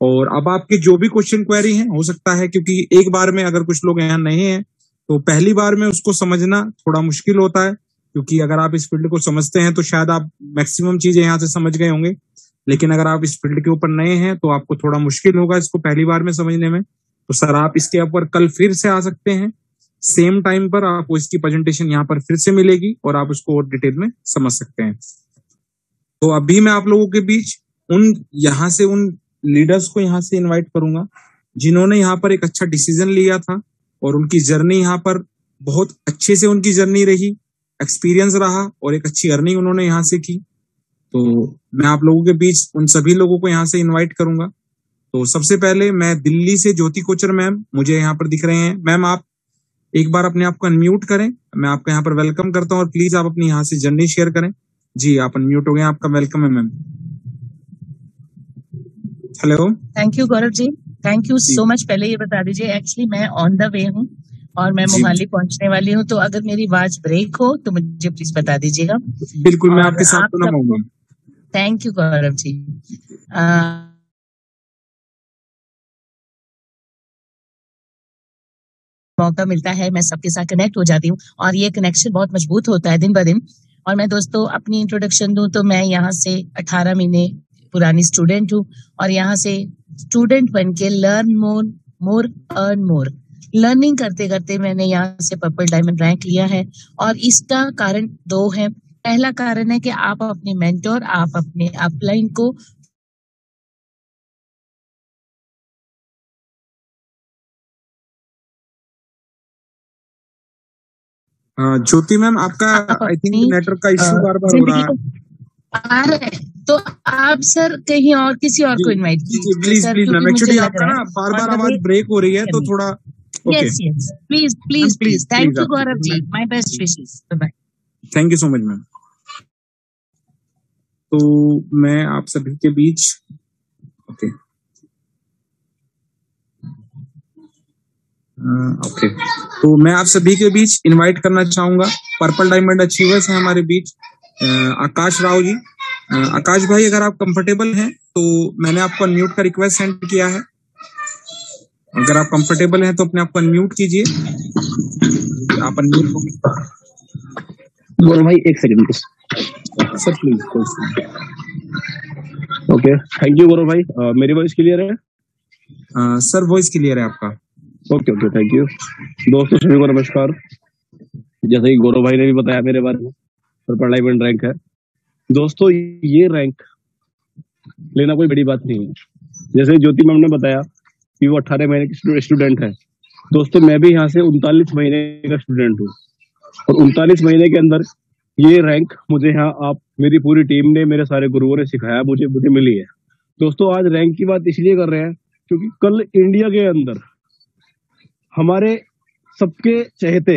और अब आपके जो भी क्वेश्चन क्वेरी हैं, हो सकता है क्योंकि एक बार में अगर कुछ लोग यहाँ नहीं हैं तो पहली बार में उसको समझना थोड़ा मुश्किल होता है, क्योंकि अगर आप इस फील्ड को समझते हैं तो शायद आप मैक्सिमम चीजें यहाँ से समझ गए होंगे, लेकिन अगर आप इस फील्ड के ऊपर नए हैं तो आपको थोड़ा मुश्किल होगा इसको पहली बार में समझने में। तो सर, आप इसके ऊपर कल फिर से आ सकते हैं, सेम टाइम पर आपको इसकी प्रेजेंटेशन यहाँ पर फिर से मिलेगी और आप उसको और डिटेल में समझ सकते हैं। तो अभी मैं आप लोगों के बीच उन लीडर्स को यहाँ से इनवाइट करूंगा जिन्होंने यहाँ पर एक अच्छा डिसीजन लिया था और उनकी जर्नी यहाँ पर बहुत अच्छे से उनकी जर्नी रही, एक्सपीरियंस रहा और एक अच्छी अर्निंग उन्होंने यहाँ से की। तो मैं आप लोगों के बीच उन सभी लोगों को यहाँ से इनवाइट करूंगा। तो सबसे पहले मैं दिल्ली से ज्योति कोचर मैम मुझे यहाँ पर दिख रहे हैं। मैम, आप एक बार अपने आप को अनम्यूट करें, मैं आपका यहाँ पर वेलकम करता हूँ और प्लीज आप अपनी यहाँ से जर्नी शेयर करें। जी, आप अनम्यूट हो गए, आपका वेलकम है ma'am. Hello, thank you Gaurav ji, thank you so much. पहले ये बता दीजिए, एक्चुअली मैं ऑन द वे हूँ और मैं मोहाली पहुंचने वाली हूँ, तो अगर मेरी आवाज ब्रेक हो तो मुझे प्लीज बता दीजिएगा। बिल्कुल, मैं आपके साथ हूँ। थैंक यू गौरव जी। मौका मिलता है मैं सबके साथ कनेक्ट हो जाती हूँ और ये कनेक्शन बहुत मजबूत होता है दिन ब दिन। और मैं दोस्तों अपनी इंट्रोडक्शन दूं तो मैं यहाँ से 18 महीने पुरानी स्टूडेंट हूँ और यहाँ से स्टूडेंट बन के learn more earn more learning करते करते मैंने यहाँ से पर्पल डायमंड रैंक लिया है। और इसका कारण दो है। पहला कारण है कि आप अपने मेंटोर, आप अपने अपलाइन को ज्योति मैम, आपका आई थिंक नेटवर्क का इश्यू बार बार हो रहा है। आ रहा है तो आप सर कहीं और किसी और को इनवाइट कीजिए प्लीज प्लीज मैम। एक्चुअली आपका ना बार बार आवाज ब्रेक हो रही है तो थोड़ा yes yes please please please. Thank you Gaurav ji, my best wishes, bye bye. Thank you so much ma'am. तो मैं आप सभी के बीच ओके तो मैं आप सभी के बीच इनवाइट करना चाहूंगा पर्पल डायमंड अचीवर्स हैं हमारे बीच आकाश राव जी। आकाश भाई, अगर आप कंफर्टेबल हैं तो मैंने आपको अनम्यूट का रिक्वेस्ट सेंड किया है। अगर आप कंफर्टेबल हैं तो अपने आप को अनम्यूट कीजिए। आप अनम्यूट गौरव भाई एक second please sir, please. Okay, thank you Gaurav भाई। मेरी वॉइस क्लियर है? सर वॉइस क्लियर है आपका। Okay okay, thank you. दोस्तों सभी को नमस्कार। जैसे कि गौरव भाई ने भी बताया मेरे बारे में, पर्पल डायमंड रैंक है। दोस्तों ये रैंक लेना कोई बड़ी बात नहीं है। जैसे ज्योति मैम ने बताया कि वो 18 महीने की स्टूडेंट है। दोस्तों मैं भी यहाँ से 39 महीने का स्टूडेंट हूँ और 39 महीने के अंदर ये रैंक मुझे यहाँ आप मेरी पूरी टीम ने, मेरे सारे गुरुओं ने सिखाया, मुझे मिली है। दोस्तों आज रैंक की बात इसलिए कर रहे हैं क्योंकि कल इंडिया के अंदर हमारे सबके चहेते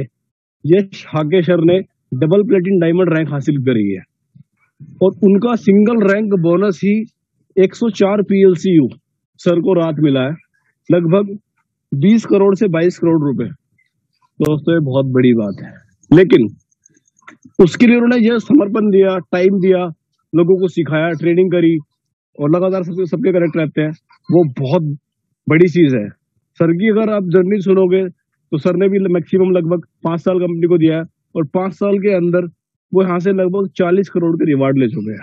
यश हागेशर ने डबल प्लेटिन डायमंड रैंक हासिल करी है और उनका सिंगल रैंक बोनस ही 104 PLCU सर को रात मिला है, लगभग 20 करोड़ से 22 करोड़ रुपए। दोस्तों ये बहुत बड़ी बात है, लेकिन उसके लिए उन्होंने यह समर्पण दिया, टाइम दिया, लोगों को सिखाया, ट्रेनिंग करी और लगातार सबके कनेक्ट रहते हैं। वो बहुत बड़ी चीज है। सर की अगर आप जर्नी सुनोगे तो सर ने भी मैक्सिमम लगभग 5 साल कंपनी को दिया है और 5 साल के अंदर वो यहाँ से लगभग 40 करोड़ के रिवार्ड ले चुके हैं।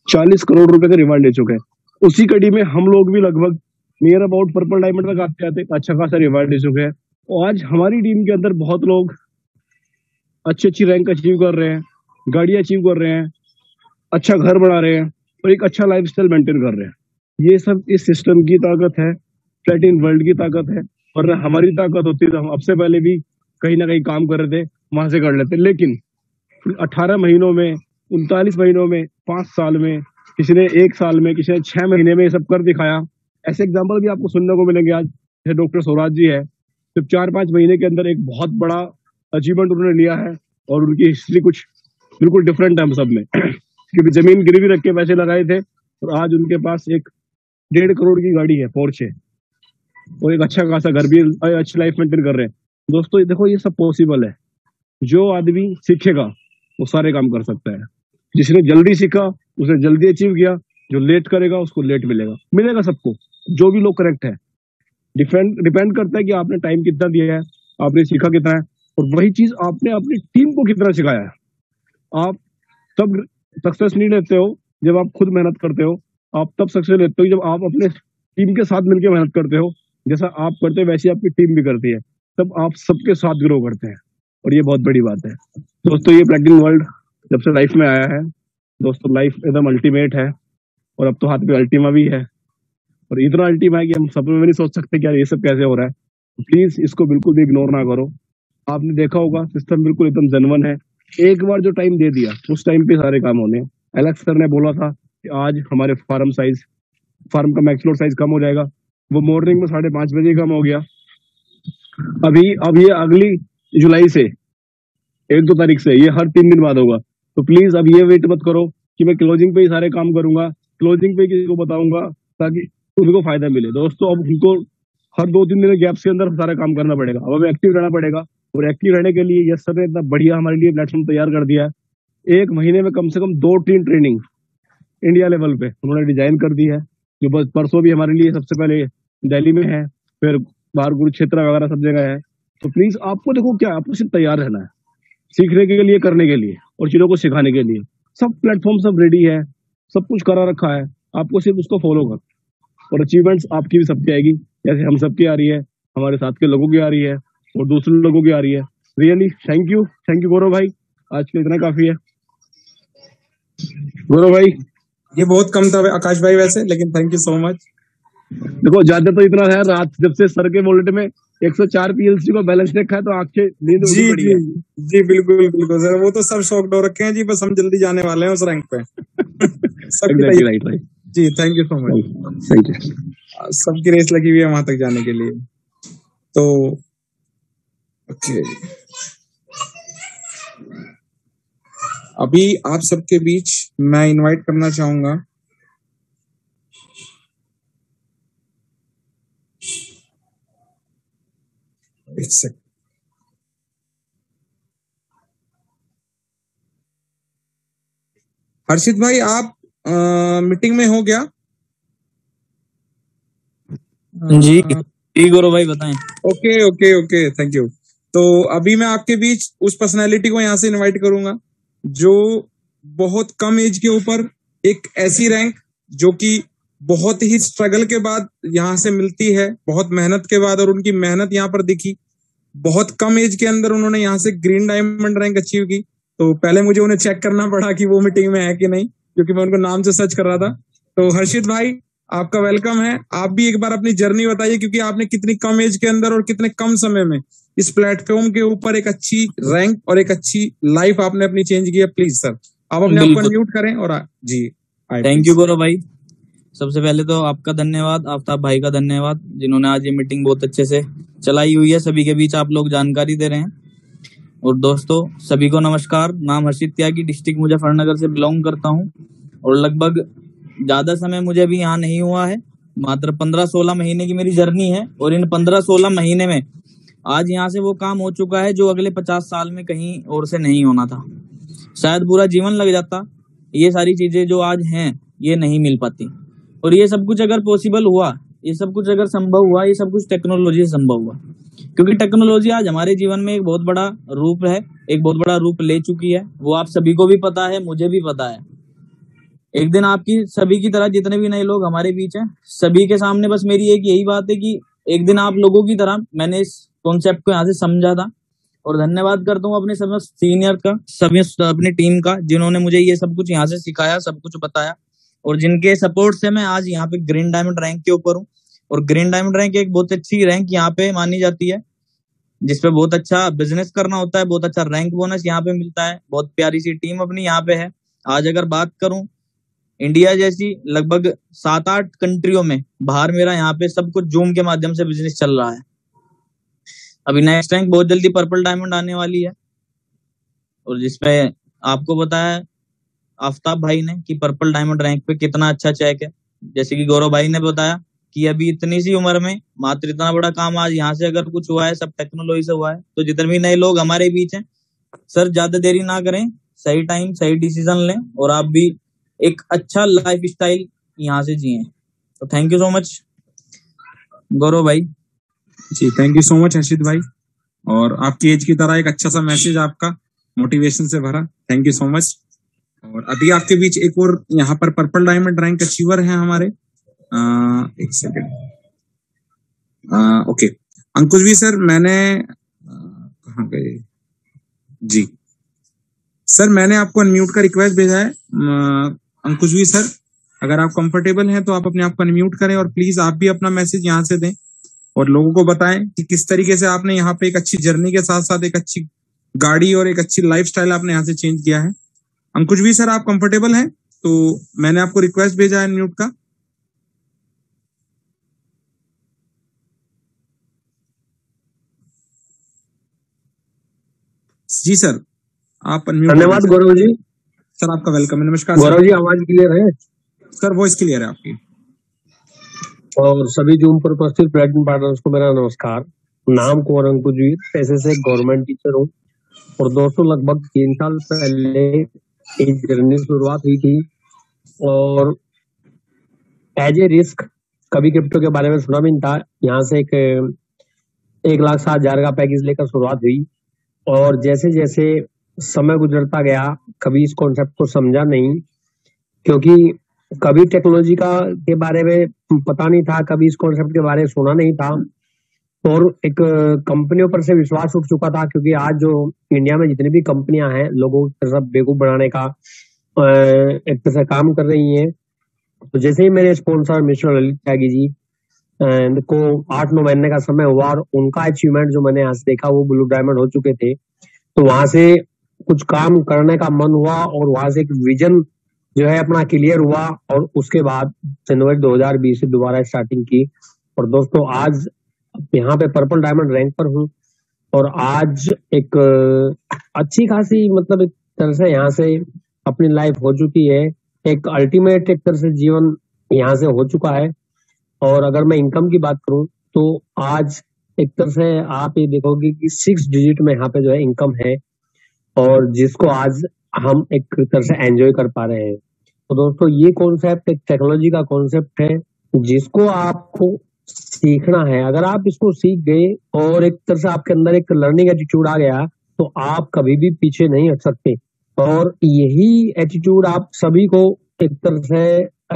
40 करोड़ रुपए के रिवार्ड ले चुके हैं। उसी कड़ी में हम लोग भी लगभग नियर अबाउट पर्पल डायमंड तक आते आते अच्छा खासा रिवार्ड ले चुके हैं। और आज हमारी टीम के अंदर बहुत लोग अच्छी रैंक अचीव कर रहे हैं, गाड़ी अचीव कर रहे हैं, अच्छा घर बना रहे हैं और एक अच्छा लाइफस्टाइल मेंटेन कर रहे हैं। ये सब इस सिस्टम की ताकत है, प्लेटिन वर्ल्ड की ताकत है। वरना हमारी ताकत होती तो हम अब से पहले भी कहीं ना कहीं काम कर रहे थे, वहां से कर लेते। लेकिन 18 महीनों में, 39 महीनों में, 5 साल में, किसी ने 1 साल में, किसी ने 6 महीने में सब कर दिखाया। ऐसे एग्जाम्पल भी आपको सुनने को मिलेंगे। आज जैसे डॉक्टर स्वराज जी है, सिर्फ 4-5 महीने के अंदर एक बहुत बड़ा अचीवमेंट उन्होंने लिया है और उनकी हिस्ट्री कुछ बिल्कुल डिफरेंट है हम सब में। क्योंकि जमीन गिरवी रख के पैसे लगाए थे और आज उनके पास एक 1.5 करोड़ की गाड़ी है, पोर्चे, और एक अच्छा खासा घर भी, अच्छी लाइफ मेंटेन कर रहे हैं। दोस्तों देखो ये सब पॉसिबल है। जो आदमी सीखेगा वो सारे काम कर सकता है। जिसने जल्दी सीखा उसने जल्दी अचीव किया, जो लेट करेगा उसको लेट मिलेगा सबको। जो भी लोग करेक्ट है, डिपेंड करता है कि आपने टाइम कितना दिया है, आपने सीखा कितना है और वही चीज आपने अपनी टीम को कितना सिखाया है। आप तब सक्सेस नहीं लेते हो जब आप खुद मेहनत करते हो, आप तब सक्सेस लेते हो जब आप अपने टीम के साथ मिलकर मेहनत करते हो। जैसा आप करते हो वैसे आपकी टीम भी करती है, तब आप सबके साथ ग्रो करते हैं और ये बहुत बड़ी बात है। दोस्तों ये प्लेटिन वर्ल्ड जब से लाइफ में आया है, दोस्तों लाइफ एकदम अल्टीमेट है और अब तो हाथ में अल्टीमा भी है और इतना अल्टीमा है कि हम सपने में नहीं सोच सकते कि यार ये सब कैसे हो रहा है। प्लीज इसको बिल्कुल भी इग्नोर ना करो। आपने देखा होगा सिस्टम बिल्कुल एकदम जेन्युइन है। एक बार जो टाइम दे दिया उस टाइम पे सारे काम होने। एलेक्स सर ने बोला था कि आज हमारे फार्म का मैक्स लोड साइज कम हो जाएगा, वो मॉर्निंग में 5:30 बजे कम हो गया। अब ये अगली जुलाई से 1-2 तारीख से ये हर 3 दिन बाद होगा। तो प्लीज अब ये वेट मत करो कि मैं क्लोजिंग पे ही सारे काम करूंगा, क्लोजिंग पे किसी को बताऊंगा ताकि उनको फायदा मिले। दोस्तों अब उनको हर 2-3 दिन गैप्स के अंदर सारा काम करना पड़ेगा। अब हमें एक्टिव रहना पड़ेगा और एक्टिव रहने के लिए यस सर ने इतना बढ़िया हमारे लिए प्लेटफॉर्म तैयार कर दिया है। 1 महीने में कम से कम 2-3 ट्रेनिंग इंडिया लेवल पे उन्होंने डिजाइन कर दी है, जो बस परसों भी हमारे लिए सबसे पहले दिल्ली में है, फिर बाहर कुरुक्षेत्र वगैरह सब जगह है। तो प्लीज आपको देखो क्या, आपको सिर्फ तैयार रहना है सीखने के लिए, करने के लिए और चीजों को सिखाने के लिए। सब प्लेटफॉर्म सब रेडी है, सब कुछ करा रखा है, आपको सिर्फ उसको फॉलो कर, और अचीवमेंट्स आपकी भी सबकी आएगी, जैसे हम सबकी आ रही है, हमारे साथ के लोगों की आ रही है और दूसरे लोगों की आ रही है। रियली थैंक यू गौरव भाई, आज के इतना काफी है। गौरव भाई ये बहुत कम था आकाश भाई वैसे, लेकिन थैंक यू सो मच। देखो ज्यादा तो इतना है, रात जब से सर के वॉलेट में 104 पीएलसी को बैलेंस रखा है तो आंखें नींद जी उड़ी पड़ी जी है। जी बिल्कुल बिल्कुल सर, वो तो सब शौक हो रखे हैं जी, बस हम जल्दी जाने वाले हैं उस रैंक पे। सबकी एग्जैक्टली राइट राइट, जी thank you so much. Thank you. सबकी रेस लगी हुई है वहां तक जाने के लिए। तो ओके, अभी आप सबके बीच मैं इनवाइट करना चाहूंगा एक सेकंड, हर्षित भाई आप मीटिंग में हो क्या? जी जी गौरव भाई बताएं। Okay okay okay thank you. तो अभी मैं आपके बीच उस पर्सनालिटी को यहाँ से इनवाइट करूंगा जो बहुत कम एज के ऊपर एक ऐसी रैंक जो कि बहुत ही स्ट्रगल के बाद यहाँ से मिलती है, बहुत मेहनत के बाद, और उनकी मेहनत यहाँ पर दिखी। बहुत कम एज के अंदर उन्होंने यहाँ से ग्रीन डायमंड रैंक अचीव की। तो पहले मुझे उन्हें चेक करना पड़ा कि वो मीटिंग में है कि नहीं, क्योंकि मैं उनको नाम से सर्च कर रहा था। तो हर्षित भाई आपका वेलकम है, आप भी एक बार अपनी जर्नी बताइए, क्योंकि आपने कितनी कम एज के अंदर और कितने कम समय में इस प्लेटफॉर्म के ऊपर एक अच्छी रैंक और एक अच्छी लाइफ आपने अपनी चेंज की है। प्लीज सर आप अपने आप को बिल्कुल। म्यूट करें और जी थैंक यू गौरव भाई। सबसे पहले तो आपका धन्यवाद, आफ्ताब भाई का धन्यवाद, जिन्होंने आज ये मीटिंग बहुत अच्छे से चलाई हुई है, सभी के बीच आप लोग जानकारी दे रहे हैं। और दोस्तों सभी को नमस्कार, नाम हर्षित त्यागी, डिस्ट्रिक्ट मुजफ्फरनगर से बिलोंग करता हूँ और लगभग ज्यादा समय मुझे अभी यहाँ नहीं हुआ है, मात्र 15-16 महीने की मेरी जर्नी है। और इन 15-16 महीने में आज यहाँ से वो काम हो चुका है जो अगले 50 साल में कहीं और से नहीं होना था। शायद पूरा जीवन लग जाता, ये सारी चीजें जो आज हैं ये नहीं मिल पाती। और ये सब कुछ अगर पॉसिबल हुआ, ये सब कुछ अगर संभव हुआ, ये सब कुछ टेक्नोलॉजी से संभव हुआ, क्योंकि टेक्नोलॉजी आज हमारे जीवन में एक बहुत बड़ा रूप है, एक बहुत बड़ा रूप ले चुकी है। वो आप सभी को भी पता है, मुझे भी पता है। एक दिन आपकी सभी की तरह जितने भी नए लोग हमारे बीच हैं, सभी के सामने बस मेरी एक यही बात है कि एक दिन आप लोगों की तरह मैंने इस कॉन्सेप्ट को यहाँ से समझा था। और धन्यवाद करता हूँ अपने सभी सीनियर का, सभी अपनी टीम का, जिन्होंने मुझे ये सब कुछ यहाँ से सिखाया, सब कुछ बताया, और जिनके सपोर्ट से मैं आज यहाँ पे ग्रीन डायमंड रैंक के ऊपर हूँ। और ग्रीन डायमंड रैंक एक बहुत अच्छी रैंक यहाँ पे मानी जाती है, जिसपे बहुत अच्छा बिजनेस करना होता है, बहुत अच्छा रैंक बोनस यहाँ पे मिलता है, बहुत प्यारी सी टीम अपनी यहाँ पे है। आज अगर बात करूं इंडिया जैसी लगभग 7-8 कंट्रियों में बाहर, मेरा यहाँ पे सब कुछ जूम के माध्यम से बिजनेस चल रहा है। अभी नेक्स्ट रैंक बहुत जल्दी पर्पल डायमंड आने वाली है, और जिसपे आपको बताया आफ्ताब भाई ने कि पर्पल डायमंड रैंक पे कितना अच्छा चेक है। जैसे कि गौरव भाई ने बताया कि अभी इतनी सी उम्र में मात्र इतना बड़ा काम आज यहाँ से अगर कुछ हुआ है, सब टेक्नोलॉजी से हुआ है। तो जितने भी नए लोग हमारे बीच हैं, सर ज्यादा देरी ना करें, सही टाइम सही डिसीजन लें और आप भी एक अच्छा लाइफ स्टाइल यहाँ से जिए। तो थैंक यू सो मच गौरव भाई। जी थैंक यू सो मच हर्षित भाई, और आपकी एज की तरह एक अच्छा सा मैसेज आपका मोटिवेशन से भरा, थैंक यू सो मच। और अभी आपके बीच एक और यहाँ पर पर्पल डायमंड रैंक अचीवर हैं हमारे, एक सेकेंड, ओके अंकुश भी सर, मैंने कहाँ गए जी सर, मैंने आपको अनम्यूट का रिक्वेस्ट भेजा है। अंकुश भी सर अगर आप कंफर्टेबल हैं तो आप अपने आप को अनम्यूट करें और प्लीज आप भी अपना मैसेज यहाँ से दें और लोगों को बताएं कि किस तरीके से आपने यहाँ पे एक अच्छी जर्नी के साथ साथ एक अच्छी गाड़ी और एक अच्छी लाइफस्टाइल आपने यहाँ से चेंज किया है। अंकुश भी सर आप कंफर्टेबल हैं तो मैंने आपको रिक्वेस्ट भेजा है अनम्यूट का। जी सर आप अनम्यूट। धन्यवाद गौरव जी। सर आपका वेलकम है, नमस्कार गौरव जी, आवाज क्लियर है? सर वॉइस क्लियर है आपकी। और सभी जूम पर उपस्थित प्लेटफॉर्म पार्टनर्स को मेरा नमस्कार। नाम कुंवर अंकुशवीर, पैसे से गवर्नमेंट टीचर हूँ। और दोस्तों लगभग 3 साल पहले एक जर्नी शुरुआत हुई थी और एज ए रिस्क कभी क्रिप्टो के बारे में सुना भी नहीं था। यहाँ से एक 1,07,000 का पैकेज लेकर शुरुआत हुई, और जैसे जैसे समय गुजरता गया कभी इस कॉन्सेप्ट को समझा नहीं, क्योंकि कभी टेक्नोलॉजी के बारे में पता नहीं था, कभी इस कॉन्सेप्ट के बारे में सुना नहीं था, और एक कंपनियों पर से विश्वास उठ चुका था, क्योंकि आज जो इंडिया में जितनी भी कंपनियां हैं लोगों को सब बेवकूफ बनाने का एक तरह से काम कर रही हैं। तो जैसे ही मेरे स्पॉन्सर मिस्टर ललित त्यागी जी को 8-9 महीने का समय हुआ और उनका अचीवमेंट जो मैंने आज देखा वो ब्लू डायमंड हो चुके थे, तो वहां से कुछ काम करने का मन हुआ और वहां से एक विजन जो है अपना क्लियर हुआ, और उसके बाद जनवरी 2020 से दोबारा स्टार्टिंग की। और दोस्तों आज यहाँ पे पर्पल डायमंड रैंक पर हूँ, और आज एक अच्छी खासी मतलब एक तरह से यहाँ से अपनी लाइफ हो चुकी है, एक अल्टीमेट एक तरह से जीवन यहाँ से हो चुका है। और अगर मैं इनकम की बात करूं तो आज एक तरह से आप ये देखोगे कि 6 डिजिट में यहाँ पे जो है इनकम है, और जिसको आज हम एक तरह से एंजॉय कर पा रहे हैं। तो दोस्तों ये कॉन्सेप्ट एक टेक्नोलॉजी का कॉन्सेप्ट है जिसको आपको सीखना है। अगर आप इसको सीख गए और एक तरह से आपके अंदर एक लर्निंग एटीट्यूड आ गया तो आप कभी भी पीछे नहीं हट सकते, और यही एटीट्यूड आप सभी को एक तरह से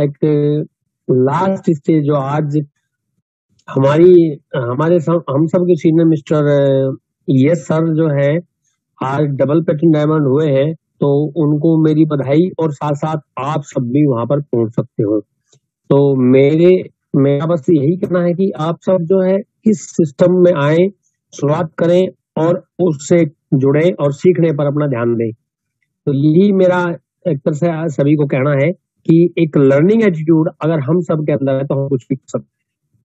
एक लास्ट स्टेज जो आज हम सब के सीनियर मिस्टर यस सर जो है आज डबल प्लेटिनम डायमंड हुए हैं, तो उनको मेरी बधाई, और साथ साथ आप सब भी वहां पर पहुंच सकते हो। तो मेरा बस यही कहना है कि आप सब जो है इस सिस्टम में आए, शुरुआत करें और उससे जुड़े और सीखने पर अपना ध्यान दें। तो यही मेरा एक तरह से सभी को कहना है कि एक लर्निंग एटीट्यूड अगर हम सब के अंदर है तो हम कुछ भी कर सकते हैं।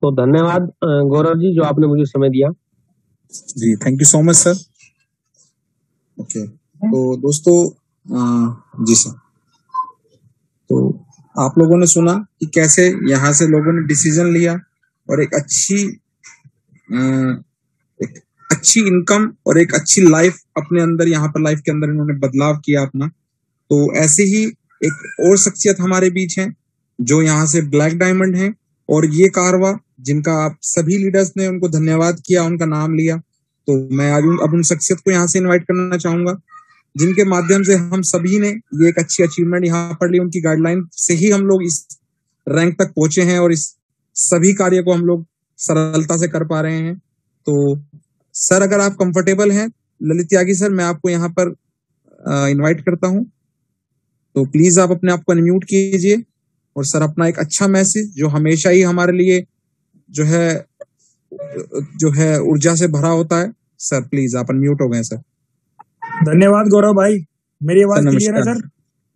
तो धन्यवाद गौरव जी जो आपने मुझे समय दिया। जी thank you so much sir. Okay तो दोस्तों जी सर, तो आप लोगों ने सुना कि कैसे यहाँ से लोगों ने डिसीजन लिया और एक अच्छी इनकम और एक अच्छी लाइफ अपने अंदर यहाँ पर लाइफ के अंदर इन्होंने बदलाव किया अपना। तो ऐसे ही एक और शख्सियत हमारे बीच हैं जो यहाँ से ब्लैक डायमंड हैं, और ये कारवा जिनका आप सभी लीडर्स ने उनको धन्यवाद किया, उनका नाम लिया, तो मैं आज अब उन शख्सियत को यहाँ से इनवाइट करना चाहूंगा जिनके माध्यम से हम सभी ने ये एक अच्छी अचीवमेंट यहाँ पर ली। उनकी गाइडलाइन से ही हम लोग इस रैंक तक पहुंचे हैं और इस सभी कार्य को हम लोग सरलता से कर पा रहे हैं। तो सर अगर आप कंफर्टेबल हैं, ललित त्यागी सर, मैं आपको यहाँ पर इनवाइट करता हूँ, तो प्लीज आप अपने आप को अनम्यूट कीजिए और सर अपना एक अच्छा मैसेज जो हमेशा ही हमारे लिए जो है ऊर्जा से भरा होता है, सर प्लीज आप अनम्यूट हो गए सर। धन्यवाद गौरव भाई, मेरी आवाज क्लियर है सर?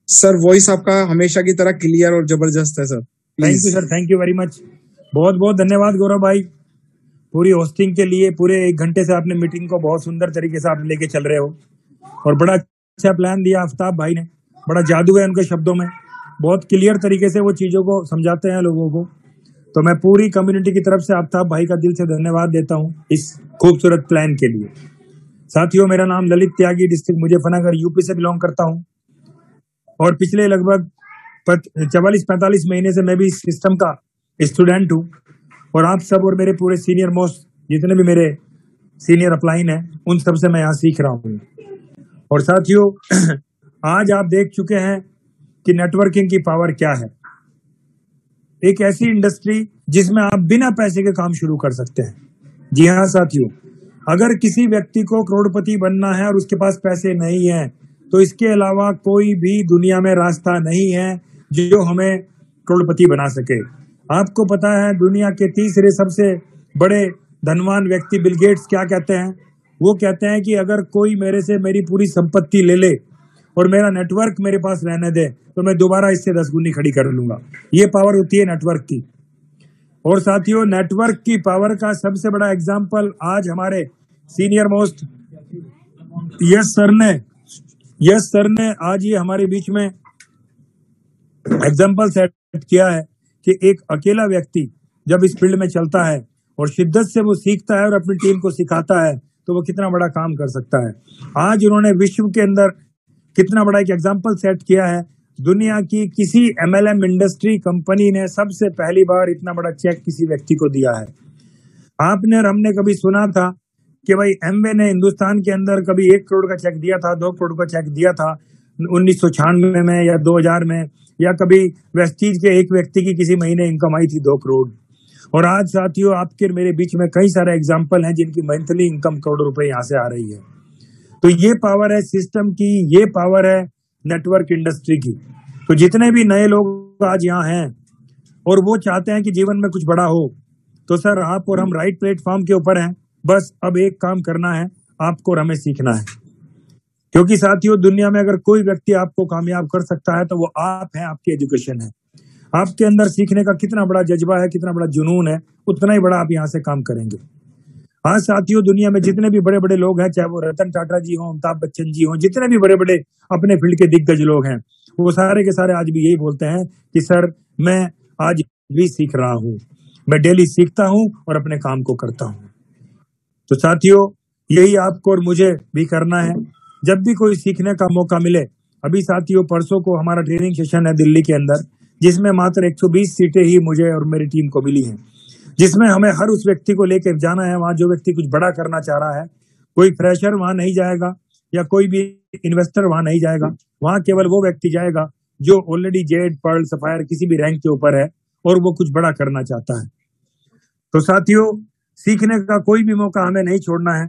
सर वॉइस आपका हमेशा की तरह क्लियर और जबरदस्त है sir. Thank you sir, thank you very much, बहुत बहुत धन्यवाद गौरव भाई पूरी होस्टिंग के लिए। पूरे 1 घंटे से आपने मीटिंग को बहुत सुंदर तरीके से आप लेके चल रहे हो और बड़ा अच्छा प्लान दिया आफ्ताब भाई ने, बड़ा जादू है उनके शब्दों में, बहुत क्लियर तरीके से वो चीजों को समझाते हैं लोगों को। तो मैं पूरी कम्युनिटी की तरफ से आफ्ताब भाई का दिल से धन्यवाद देता हूँ इस खूबसूरत प्लान के लिए। साथियों मेरा नाम ललित त्यागी, डिस्ट्रिक्ट मुजफ्फरनगर यूपी से बिलोंग करता हूँ और पिछले लगभग 44-45 महीने से मैं भी इस सिस्टम का स्टूडेंट हूँ और आप सब और मेरे पूरे सीनियर मोस्ट जितने भी मेरे सीनियर अपलाइन हैं उन सब से मैं यहाँ सीख रहा हूँ। और साथियों आज आप देख चुके हैं कि नेटवर्किंग की पावर क्या है। एक ऐसी इंडस्ट्री जिसमें आप बिना पैसे के काम शुरू कर सकते हैं। जी हाँ साथियों, अगर किसी व्यक्ति को करोड़पति बनना है और उसके पास पैसे नहीं है तो इसके अलावा कोई भी दुनिया में रास्ता नहीं है जो हमें करोड़पति बना सके। आपको पता है दुनिया के तीसरे सबसे बड़े धनवान व्यक्ति बिल गेट्स क्या कहते हैं? वो कहते हैं कि अगर कोई मेरे से मेरी पूरी संपत्ति ले ले और मेरा नेटवर्क मेरे पास रहने दे तो मैं दोबारा इससे 10 गुनी खड़ी कर लूंगा। ये पावर होती है नेटवर्क की। और साथियों नेटवर्क की पावर का सबसे बड़ा एग्जाम्पल आज हमारे सीनियर मोस्ट यस सर ने आज ये हमारे बीच में एग्जाम्पल सेट किया है कि एक अकेला व्यक्ति जब इस फील्ड में चलता है और शिद्दत से वो सीखता है और अपनी टीम को सिखाता है तो वो कितना बड़ा काम कर सकता है। आज उन्होंने विश्व के अंदर कितना बड़ा एक एग्जाम्पल सेट किया है। दुनिया की किसी MLM इंडस्ट्री कंपनी ने सबसे पहली बार इतना बड़ा चेक किसी व्यक्ति को दिया है। आपने और हमने कभी सुना था कि भाई एमवे ने हिंदुस्तान के अंदर कभी 1 करोड़ का चेक दिया था, 2 करोड़ का चेक दिया था 1996 में या 2000 में, या कभी वेस्टीज के एक व्यक्ति की किसी महीने इनकम आई थी 2 करोड़। और आज साथियों आपके और मेरे बीच में कई सारे एग्जाम्पल हैं जिनकी मंथली इनकम करोड़ों रुपए यहाँ से आ रही है। तो ये पावर है सिस्टम की, ये पावर है नेटवर्क इंडस्ट्री की। तो जितने भी नए लोग आज यहाँ हैं और वो चाहते हैं कि जीवन में कुछ बड़ा हो, तो सर आप और हम राइट प्लेटफॉर्म के ऊपर हैं। बस अब एक काम करना है, आपको और हमें सीखना है। क्योंकि साथियों दुनिया में अगर कोई व्यक्ति आपको कामयाब कर सकता है तो वो आप हैं, आपकी एजुकेशन है। आपके अंदर सीखने का कितना बड़ा जज्बा है, कितना बड़ा जुनून है, उतना ही बड़ा आप यहाँ से काम करेंगे। हाँ साथियों, दुनिया में जितने भी बड़े बड़े लोग हैं, चाहे वो रतन टाटा जी हों, अमिताभ बच्चन जी हों, जितने भी बड़े बड़े अपने फील्ड के दिग्गज लोग हैं, वो सारे के सारे आज भी यही बोलते हैं कि सर मैं आज भी सीख रहा हूँ, मैं डेली सीखता हूँ और अपने काम को करता हूँ। तो साथियों यही आपको और मुझे भी करना है। जब भी कोई सीखने का मौका मिले, अभी साथियों परसों को हमारा ट्रेनिंग सेशन है दिल्ली के अंदर, जिसमें मात्र 120 सीटें ही मुझे और मेरी टीम को मिली हैं, जिसमें हमें हर उस व्यक्ति को लेकर जाना है वहां जो व्यक्ति कुछ बड़ा करना चाह रहा है। कोई फ्रेशर वहां नहीं जाएगा या कोई भी इन्वेस्टर वहां नहीं जाएगा, वहां केवल वो व्यक्ति जाएगा जो ऑलरेडी जेड, पर्ल, सफायर किसी भी रैंक के ऊपर है और वो कुछ बड़ा करना चाहता है। तो साथियों सीखने का कोई भी मौका हमें नहीं छोड़ना है।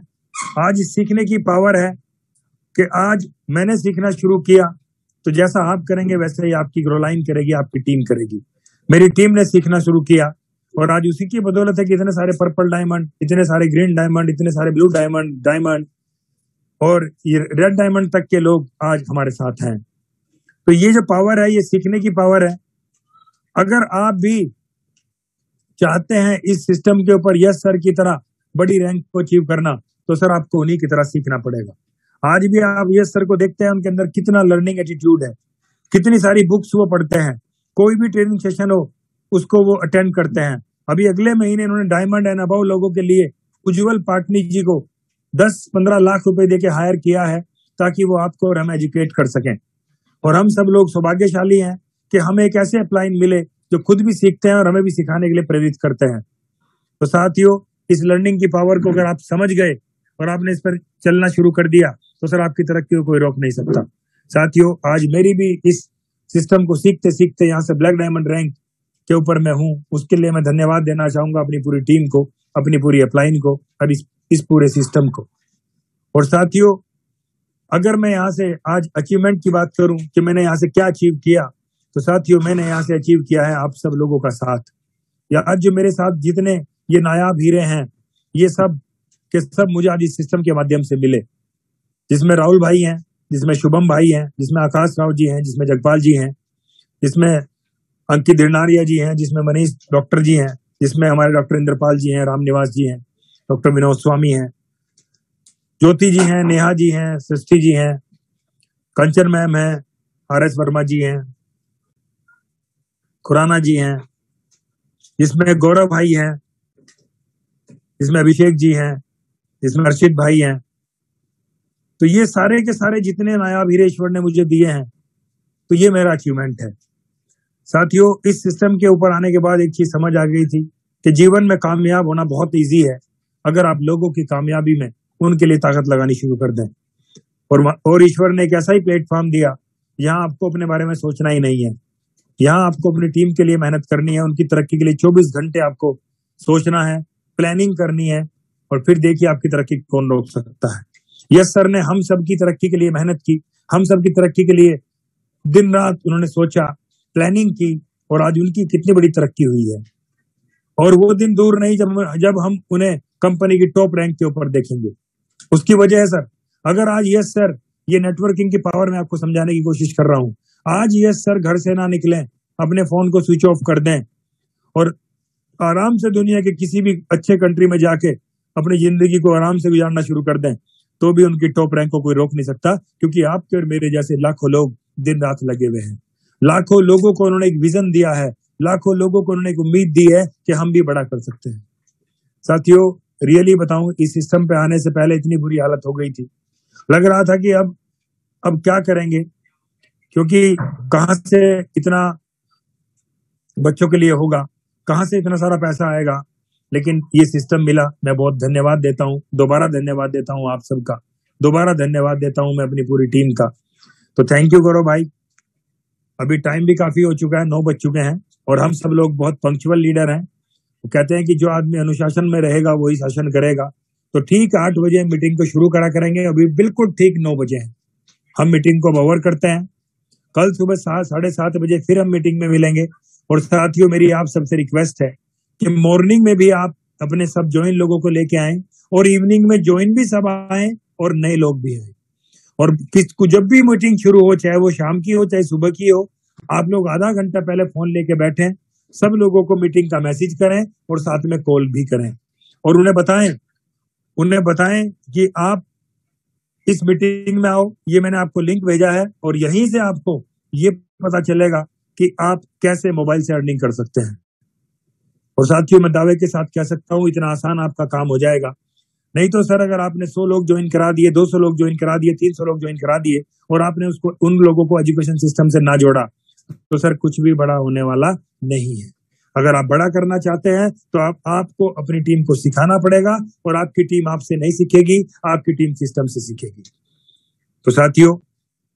आज सीखने की पावर है कि आज मैंने सीखना शुरू किया तो जैसा आप करेंगे वैसे ही आपकी ग्रो लाइन करेगी, आपकी टीम करेगी। मेरी टीम ने सीखना शुरू किया और आज उसी की बदौलत है कि इतने सारे पर्पल डायमंड, इतने सारे ग्रीन डायमंड, इतने सारे ब्लू डायमंड और ये रेड डायमंड तक के लोग आज हमारे साथ हैं। तो ये जो पावर है, ये सीखने की पावर है। अगर आप भी चाहते हैं इस सिस्टम के ऊपर यस सर की तरह बड़ी रैंक को अचीव करना, तो सर आपको उन्हीं की तरह सीखना पड़ेगा। आज भी आप यस सर को देखते हैं, उनके अंदर कितना लर्निंग एटीट्यूड है, कितनी सारी बुक्स वो पढ़ते हैं, कोई भी ट्रेनिंग सेशन हो उसको वो अटेंड करते हैं। अभी अगले महीने इन्होंने डायमंड एंड अबव लोगों के लिए उज्जवल पाटनी जी को 10-15 लाख रुपए देके हायर किया है ताकि वो आपको और हम एजुकेट कर सकें। और हम सब लोग सौभाग्यशाली हैं कि हमें एक ऐसे अपलाइन मिले जो खुद भी सीखते हैं और हमें भी सिखाने के लिए प्रेरित करते हैं। तो साथियों इस लर्निंग की पावर को अगर आप समझ गए और आपने इस पर चलना शुरू कर दिया तो सर आपकी तरक्की को कोई रोक नहीं सकता। साथियों आज मेरी भी इस सिस्टम को सीखते सीखते यहाँ से ब्लैक डायमंड रैंक के ऊपर मैं हूँ, उसके लिए मैं धन्यवाद देना चाहूंगा अपनी पूरी टीम को, अपनी पूरी अपलाइन को और इस पूरे सिस्टम को। और साथियों अगर मैं यहाँ से आज अचीवमेंट की बात करूं कि मैंने यहाँ से क्या अचीव किया, तो साथियों मैंने यहाँ से अचीव किया है आप सब लोगों का साथ। या आज जो मेरे साथ जितने ये नायाब हीरे हैं, ये सब के सब मुझे आज इस सिस्टम के माध्यम से मिले, जिसमें राहुल भाई हैं, जिसमें शुभम भाई हैं, जिसमें आकाश राव जी हैं, जिसमें जगपाल जी हैं, जिसमें अंकित दिरनारिया जी हैं, जिसमें मनीष डॉक्टर जी हैं, जिसमें हमारे डॉक्टर इंद्रपाल जी हैं, रामनिवास जी हैं, डॉक्टर विनोद स्वामी हैं, ज्योति जी हैं, नेहा जी हैं, सृष्टि जी हैं, कंचन मैम हैं, RS वर्मा जी हैं, खुराना जी हैं, जिसमें गौरव भाई हैं, जिसमें अभिषेक जी हैं, जिसमें अर्षित भाई हैं। तो ये सारे के सारे जितने नायाब हीरे ईश्वर ने मुझे दिए हैं, तो ये मेरा अचीवमेंट है। साथियों इस सिस्टम के ऊपर आने के बाद एक चीज समझ आ गई थी कि जीवन में कामयाब होना बहुत इजी है अगर आप लोगों की कामयाबी में उनके लिए ताकत लगानी शुरू कर दें। और ईश्वर ने एक ऐसा ही प्लेटफॉर्म दिया, यहाँ आपको अपने बारे में सोचना ही नहीं है, यहाँ आपको अपनी टीम के लिए मेहनत करनी है, उनकी तरक्की के लिए 24 घंटे आपको सोचना है, प्लानिंग करनी है, और फिर देखिए आपकी तरक्की कौन रोक सकता है। यस सर ने हम सब की तरक्की के लिए मेहनत की, हम सब की तरक्की के लिए दिन रात उन्होंने सोचा, प्लानिंग की, और आज उनकी कितनी बड़ी तरक्की हुई है। और वो दिन दूर नहीं जब हम उन्हें कंपनी की टॉप रैंक के ऊपर देखेंगे। उसकी वजह है सर, अगर आज यस सर ये नेटवर्किंग की पावर मैं आपको समझाने की कोशिश कर रहा हूँ, आज यस सर घर से ना निकलें, अपने फोन को स्विच ऑफ कर दें और आराम से दुनिया के किसी भी अच्छे कंट्री में जाके अपनी जिंदगी को आराम से गुजारना शुरू कर दें, तो भी उनकी टॉप रैंक को कोई रोक नहीं सकता, क्योंकि आपके और मेरे जैसे लाखों लोग दिन रात लगे हुए हैं। लाखों लोगों को उन्होंने एक विजन दिया है, लाखों लोगों को उन्होंने एक उम्मीद दी है कि हम भी बड़ा कर सकते हैं। साथियों रियली बताऊं, इस सिस्टम पे आने से पहले इतनी बुरी हालत हो गई थी, लग रहा था कि अब क्या करेंगे, क्योंकि कहां से इतना बच्चों के लिए होगा, कहां से इतना सारा पैसा आएगा, लेकिन ये सिस्टम मिला, मैं बहुत धन्यवाद देता हूँ, दोबारा धन्यवाद देता हूँ आप सबका, दोबारा धन्यवाद देता हूँ मैं अपनी पूरी टीम का। तो थैंक यू गौरव भाई। अभी टाइम भी काफी हो चुका है, 9 बज चुके हैं और हम सब लोग बहुत पंक्चुअल लीडर हैं। वो कहते हैं कि जो आदमी अनुशासन में रहेगा वही शासन करेगा। तो ठीक 8 बजे मीटिंग को शुरू करा करेंगे, अभी बिल्कुल ठीक 9 बजे हैं, हम मीटिंग को ओवर करते हैं। कल सुबह 7-7:30 बजे फिर हम मीटिंग में मिलेंगे। और साथियों, मेरी आप सबसे रिक्वेस्ट है कि मॉर्निंग में भी आप अपने सब ज्वाइन लोगों को लेके आए और इवनिंग में ज्वाइन भी सब आए और नए लोग भी आए। और किसको जब भी मीटिंग शुरू हो, चाहे वो शाम की हो चाहे सुबह की हो, आप लोग आधा घंटा पहले फोन लेके बैठें, सब लोगों को मीटिंग का मैसेज करें और साथ में कॉल भी करें और उन्हें बताएं कि आप इस मीटिंग में आओ। ये मैंने आपको लिंक भेजा है और यहीं से आपको ये पता चलेगा कि आप कैसे मोबाइल से अर्निंग कर सकते हैं। और साथियों, मैं दावे के साथ कह सकता हूँ इतना आसान आपका काम हो जाएगा। नहीं तो सर, अगर आपने 100 लोग ज्वाइन करा दिए, 200 लोग ज्वाइन करा दिए, 300 लोग ज्वाइन करा दिए और आपने उसको उन लोगों को एजुकेशन सिस्टम से ना जोड़ा, तो सर कुछ भी बड़ा होने वाला नहीं है। अगर आप बड़ा करना चाहते हैं तो आपको अपनी टीम को सिखाना पड़ेगा और आपकी टीम आपसे नहीं सीखेगी, आपकी टीम सिस्टम से सीखेगी। तो साथियों,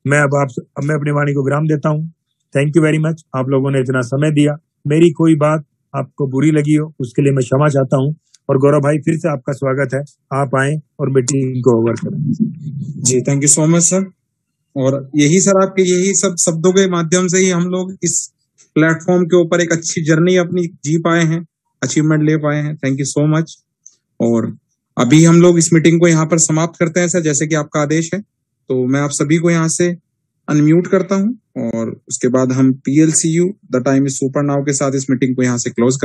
मैं अपनी वाणी को विराम देता हूँ। थैंक यू वेरी मच, आप लोगों ने इतना समय दिया। मेरी कोई बात आपको बुरी लगी हो उसके लिए मैं क्षमा चाहता हूँ। और गौरव भाई, फिर से आपका स्वागत है, आप आए और मीटिंग को ओवर करें। जी, thank you so much sir. और यही सर, आपके यही सब शब्दों के माध्यम से ही हम लोग इस प्लेटफॉर्म के ऊपर एक अच्छी जर्नी अपनी जी पाए हैं, अचीवमेंट ले पाए हैं। Thank you so much. और अभी हम लोग इस मीटिंग को यहाँ पर समाप्त करते हैं सर, जैसे कि आपका आदेश है। तो मैं आप सभी को यहाँ से अनम्यूट करता हूँ और उसके बाद हम PLCU the time is super now के साथ इस मीटिंग को यहाँ से क्लोज